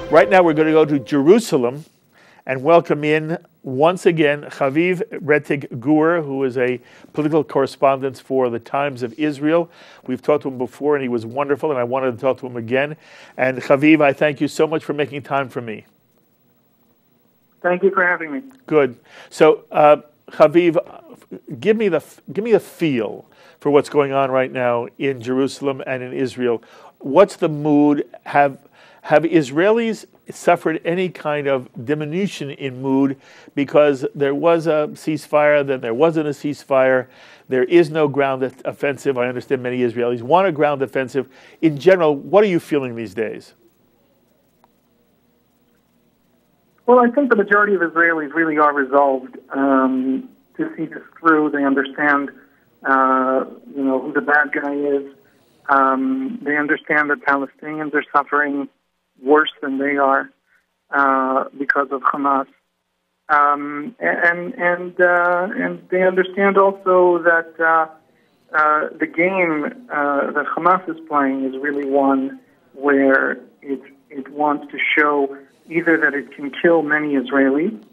Right now we're going to go to Jerusalem and welcome in once again Haviv Rettig Gur, who is a political correspondent for the Times of Israel. We've talked to him before and he was wonderful, and I wanted to talk to him again. And Haviv, I thank you so much for making time for me. Thank you for having me. Good. So, Haviv, give me a feel for what's going on right now in Jerusalem and in Israel. What's the mood? Have Israelis suffered any kind of diminution in mood because there was a ceasefire, then there wasn't a ceasefire, there is no ground offensive? I understand many Israelis want a ground offensive. In general, what are you feeling these days? Well, I think the majority of Israelis really are resolved to see this through. They understand, who the bad guy is. They understand that Palestinians are suffering worse than they are because of Hamas, and they understand also that the game that Hamas is playing is really one where it wants to show either that it can kill many Israelis,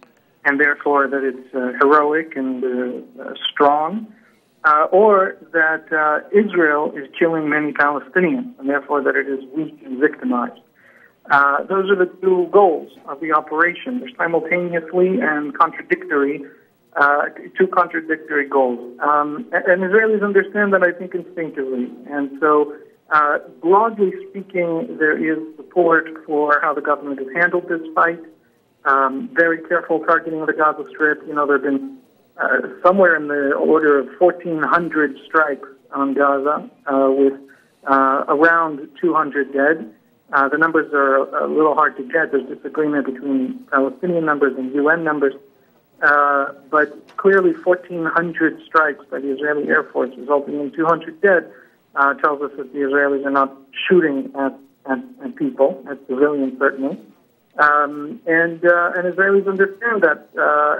and therefore that it's heroic and strong, or that Israel is killing many Palestinians, and therefore that it is weak and victimized. Those are the two goals of the operation. They're simultaneously and contradictory, two contradictory goals. And Israelis understand that, I think, instinctively. And so, broadly speaking, there is support for how the government has handled this fight. Very careful targeting of the Gaza Strip. There have been somewhere in the order of 1,400 strikes on Gaza, with around 200 dead. The numbers are a little hard to get. There's disagreement between Palestinian numbers and UN numbers. But clearly 1,400 strikes by the Israeli Air Force resulting in 200 dead tells us that the Israelis are not shooting at people, at civilians certainly. And Israelis understand that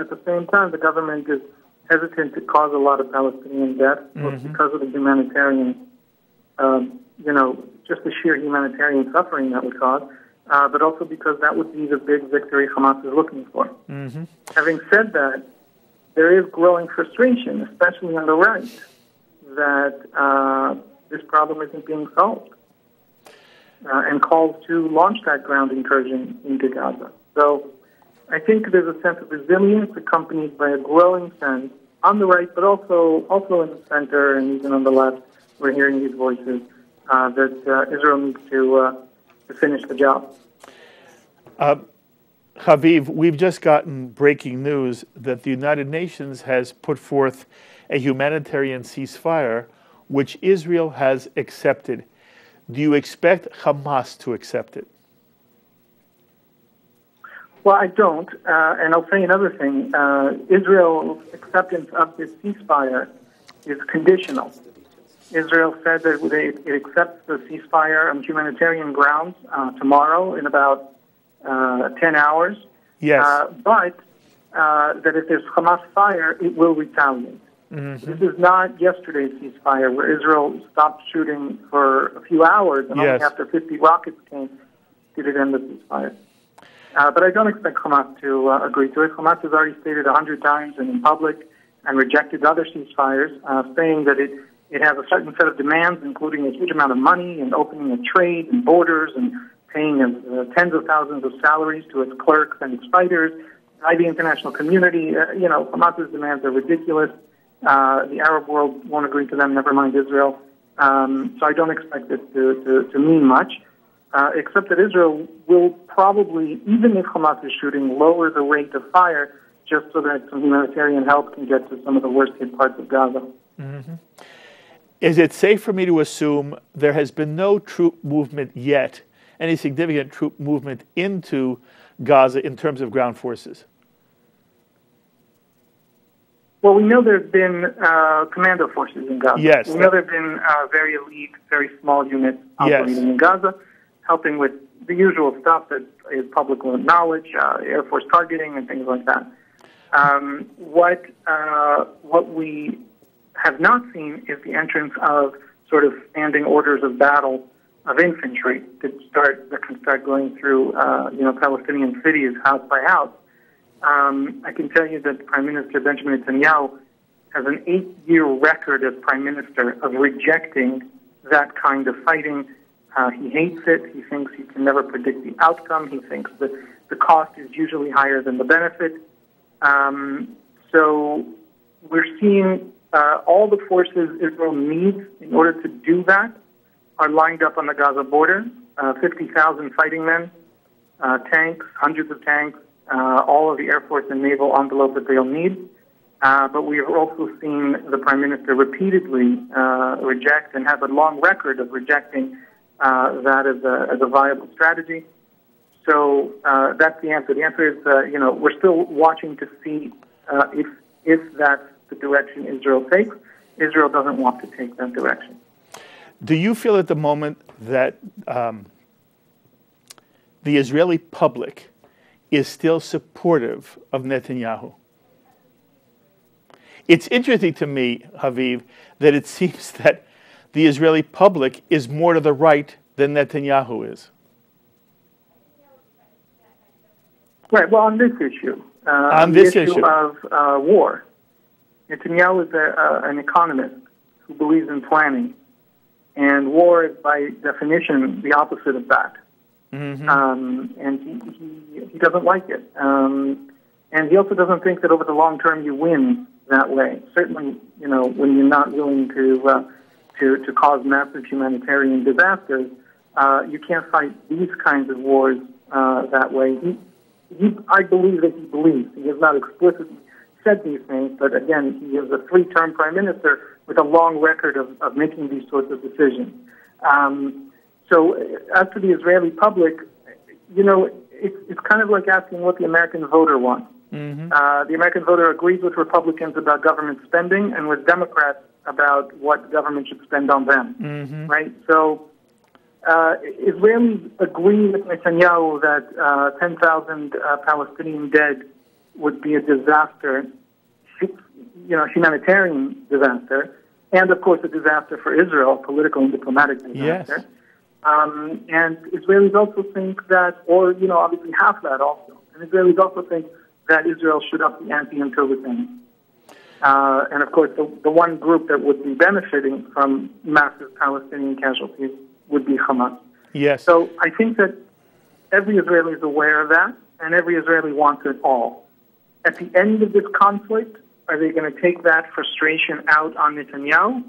at the same time the government is hesitant to cause a lot of Palestinian deaths, both because of the humanitarian, just the sheer humanitarian suffering that would cause, but also because that would be the big victory Hamas is looking for. Mm-hmm. Having said that, there is growing frustration, especially on the right, that this problem isn't being solved, and calls to launch that ground incursion into Gaza. So I think there's a sense of resilience accompanied by a growing sense on the right, but also in the center and even on the left. We're hearing these voices that Israel needs to finish the job. Haviv, we've just gotten breaking news that the United Nations has put forth a humanitarian ceasefire, which Israel has accepted. Do you expect Hamas to accept it? Well, I don't. And I'll say another thing. Israel's acceptance of this ceasefire is conditional. Israel said that it accepts the ceasefire on humanitarian grounds tomorrow in about 10 hours. Yes. But that if there's Hamas fire, it will retaliate. This is not yesterday's ceasefire where Israel stopped shooting for a few hours and only after 50 rockets came did it end the ceasefire. But I don't expect Hamas to agree to it. Hamas has already stated 100 times and in public and rejected other ceasefires, saying that it has a certain set of demands, including a huge amount of money and opening of trade and borders and paying tens of thousands of salaries to its clerks and its fighters by the international community. Hamas's demands are ridiculous. The Arab world won't agree to them, never mind Israel. So I don't expect this to mean much, except that Israel will probably, even if Hamas is shooting, lower the rate of fire just so that some humanitarian help can get to some of the worst-hit parts of Gaza. Mm-hmm. Is it safe for me to assume there has been no troop movement yet, any significant troop movement into Gaza in terms of ground forces? Well, we know there's been commando forces in Gaza. Yes. We know there have been very elite, very small units operating in Gaza, helping with the usual stuff that is public knowledge, Air Force targeting, and things like that. What we have not seen is the entrance of sort of standing orders of battle of infantry that can start going through Palestinian cities house by house. I can tell you that Prime Minister Benjamin Netanyahu has an 8-year record as Prime Minister of rejecting that kind of fighting. He hates it. He thinks he can never predict the outcome. He thinks that the cost is usually higher than the benefit. So we're seeing all the forces Israel needs in order to do that are lined up on the Gaza border, 50,000 fighting men, tanks, hundreds of tanks, all of the Air Force and naval envelope that they'll need. But we have also seen the Prime Minister repeatedly reject and have a long record of rejecting that as a viable strategy. So that's the answer. The answer is, we're still watching to see if that's the direction Israel takes. Israel doesn't want to take that direction. Do you feel at the moment that the Israeli public is still supportive of Netanyahu? It's interesting to me, Haviv, that it seems that the Israeli public is more to the right than Netanyahu is. Right. Well, on this issue, of war, Netanyahu is an economist who believes in planning, and war is by definition the opposite of that. Mm-hmm. And he doesn't like it, and he also doesn't think that over the long term you win that way. Certainly, when you're not willing to cause massive humanitarian disasters, you can't fight these kinds of wars that way. I believe that he believes. He has not explicitly said these things, but again, he is a 3-term prime minister with a long record of making these sorts of decisions. So as to the Israeli public, it's kind of like asking what the American voter wants. Mm-hmm. The American voter agrees with Republicans about government spending and with Democrats about what government should spend on them, mm-hmm. right? So Israelis agree with Netanyahu that 10,000 Palestinian dead would be a disaster, humanitarian disaster, and of course a disaster for Israel, political and diplomatic disaster. Yes. And Israelis also think that, obviously half that also, and Israelis also think that Israel should up the ante until the end. And of course, the one group that would be benefiting from massive Palestinian casualties would be Hamas. Yes. So I think that every Israeli is aware of that, and every Israeli wants it all. At the end of this conflict, are they going to take that frustration out on Netanyahu?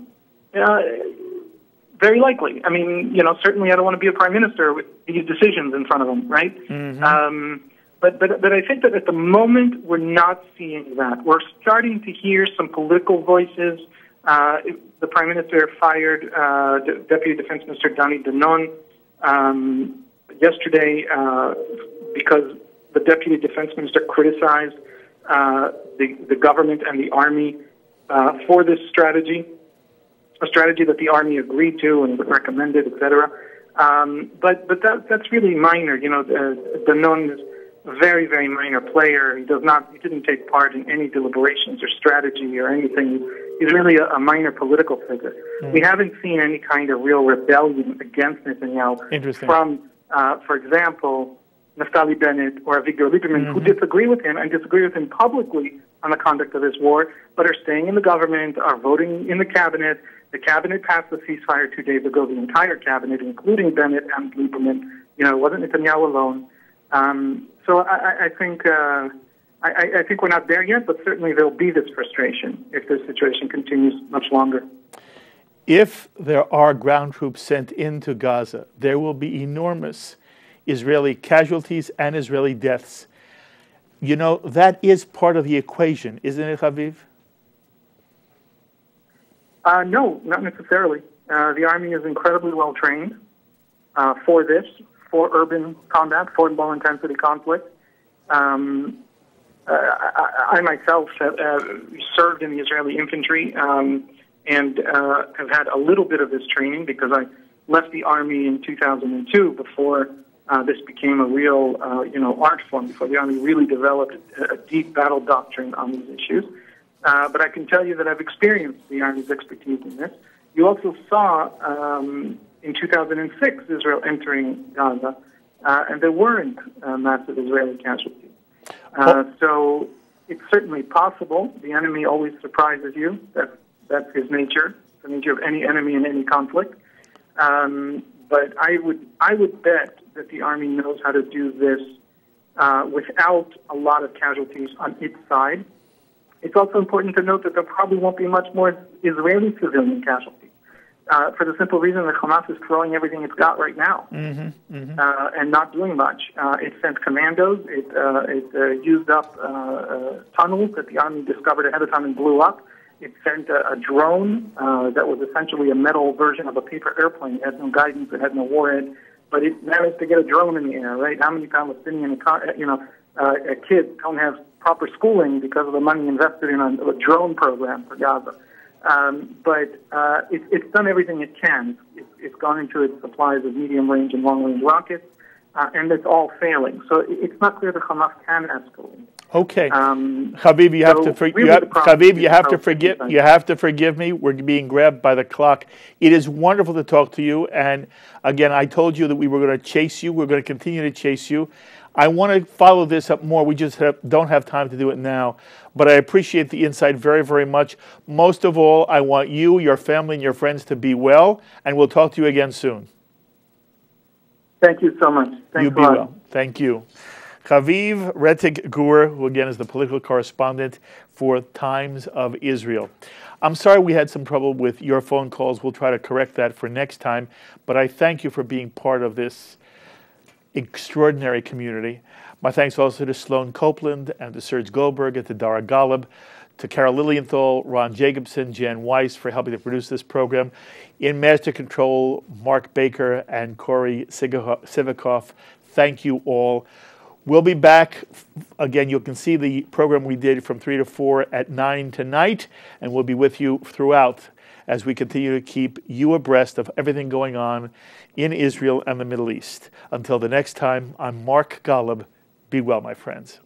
Very likely. I mean, certainly I don't want to be a prime minister with these decisions in front of him, right? Mm-hmm. But I think that at the moment we're not seeing that. We're starting to hear some political voices. The Prime Minister fired Deputy Defense Minister Dani Danon yesterday because the Deputy Defense Minister criticized the government and the Army for this strategy, a strategy that the Army agreed to and recommended, etc. But that's really minor. Danon is a very, very minor player. He didn't take part in any deliberations or strategy or anything. He's really a minor political figure. We haven't seen any kind of real rebellion against Netanyahu from, for example, Naftali Bennett or Avigdor Lieberman, who disagree with him and disagree with him publicly on the conduct of this war, but are staying in the government, are voting in the cabinet. The cabinet passed the ceasefire 2 days ago, the entire cabinet, including Bennett and Lieberman. It wasn't Netanyahu alone. So I think we're not there yet, but certainly there'll be this frustration if this situation continues much longer. If there are ground troops sent into Gaza, there will be enormous Israeli casualties and Israeli deaths. That is part of the equation, isn't it, Haviv? No, not necessarily. The army is incredibly well trained for urban combat, for low-intensity conflict. I myself have served in the Israeli infantry and have had a little bit of this training because I left the army in 2002 before this became a real, art form, before the army really developed a deep battle doctrine on these issues. But I can tell you that I've experienced the army's expertise in this. You also saw in 2006 Israel entering Gaza, and there weren't massive Israeli casualties. So it's certainly possible. The enemy always surprises you. That's his nature, the nature of any enemy in any conflict. But I would bet that the army knows how to do this without a lot of casualties on its side. It's also important to note that there probably won't be much more Israeli civilian casualties. For the simple reason that Hamas is throwing everything it's got right now and not doing much. It sent commandos. It used up tunnels that the army discovered ahead of time and blew up. It sent a drone that was essentially a metal version of a paper airplane. It had no guidance. It had no warhead. But it managed to get a drone in the air, right? How many Palestinian kids don't have proper schooling because of the money invested in a drone program for Gaza? But it's done everything it can. It's gone into its supplies of medium-range and long-range rockets, and it's all failing. So it's not clear that Hamas can escalate. Okay, Haviv, you have to forgive me. We're being grabbed by the clock. It is wonderful to talk to you. And again, I told you that we were going to chase you. We're going to continue to chase you. I want to follow this up more. We just don't have time to do it now. But I appreciate the insight very, very much. Most of all, I want you, your family, and your friends to be well. And we'll talk to you again soon. Thank you so much. Thanks you be well. Thank you. Haviv Rettig Gur, who again is the political correspondent for Times of Israel. I'm sorry we had some trouble with your phone calls. We'll try to correct that for next time. But I thank you for being part of this extraordinary community. My thanks also to Sloan Copeland and to Serge Goldberg and to Dara Golub, to Carol Lilienthal, Ron Jacobson, Jan Weiss for helping to produce this program. In Master Control, Mark Baker and Corey Sivikoff. Thank you all. We'll be back. Again, you can see the program we did from 3 to 4 at 9 tonight, and we'll be with you throughout as we continue to keep you abreast of everything going on in Israel and the Middle East. Until the next time, I'm Mark Golub. Be well, my friends.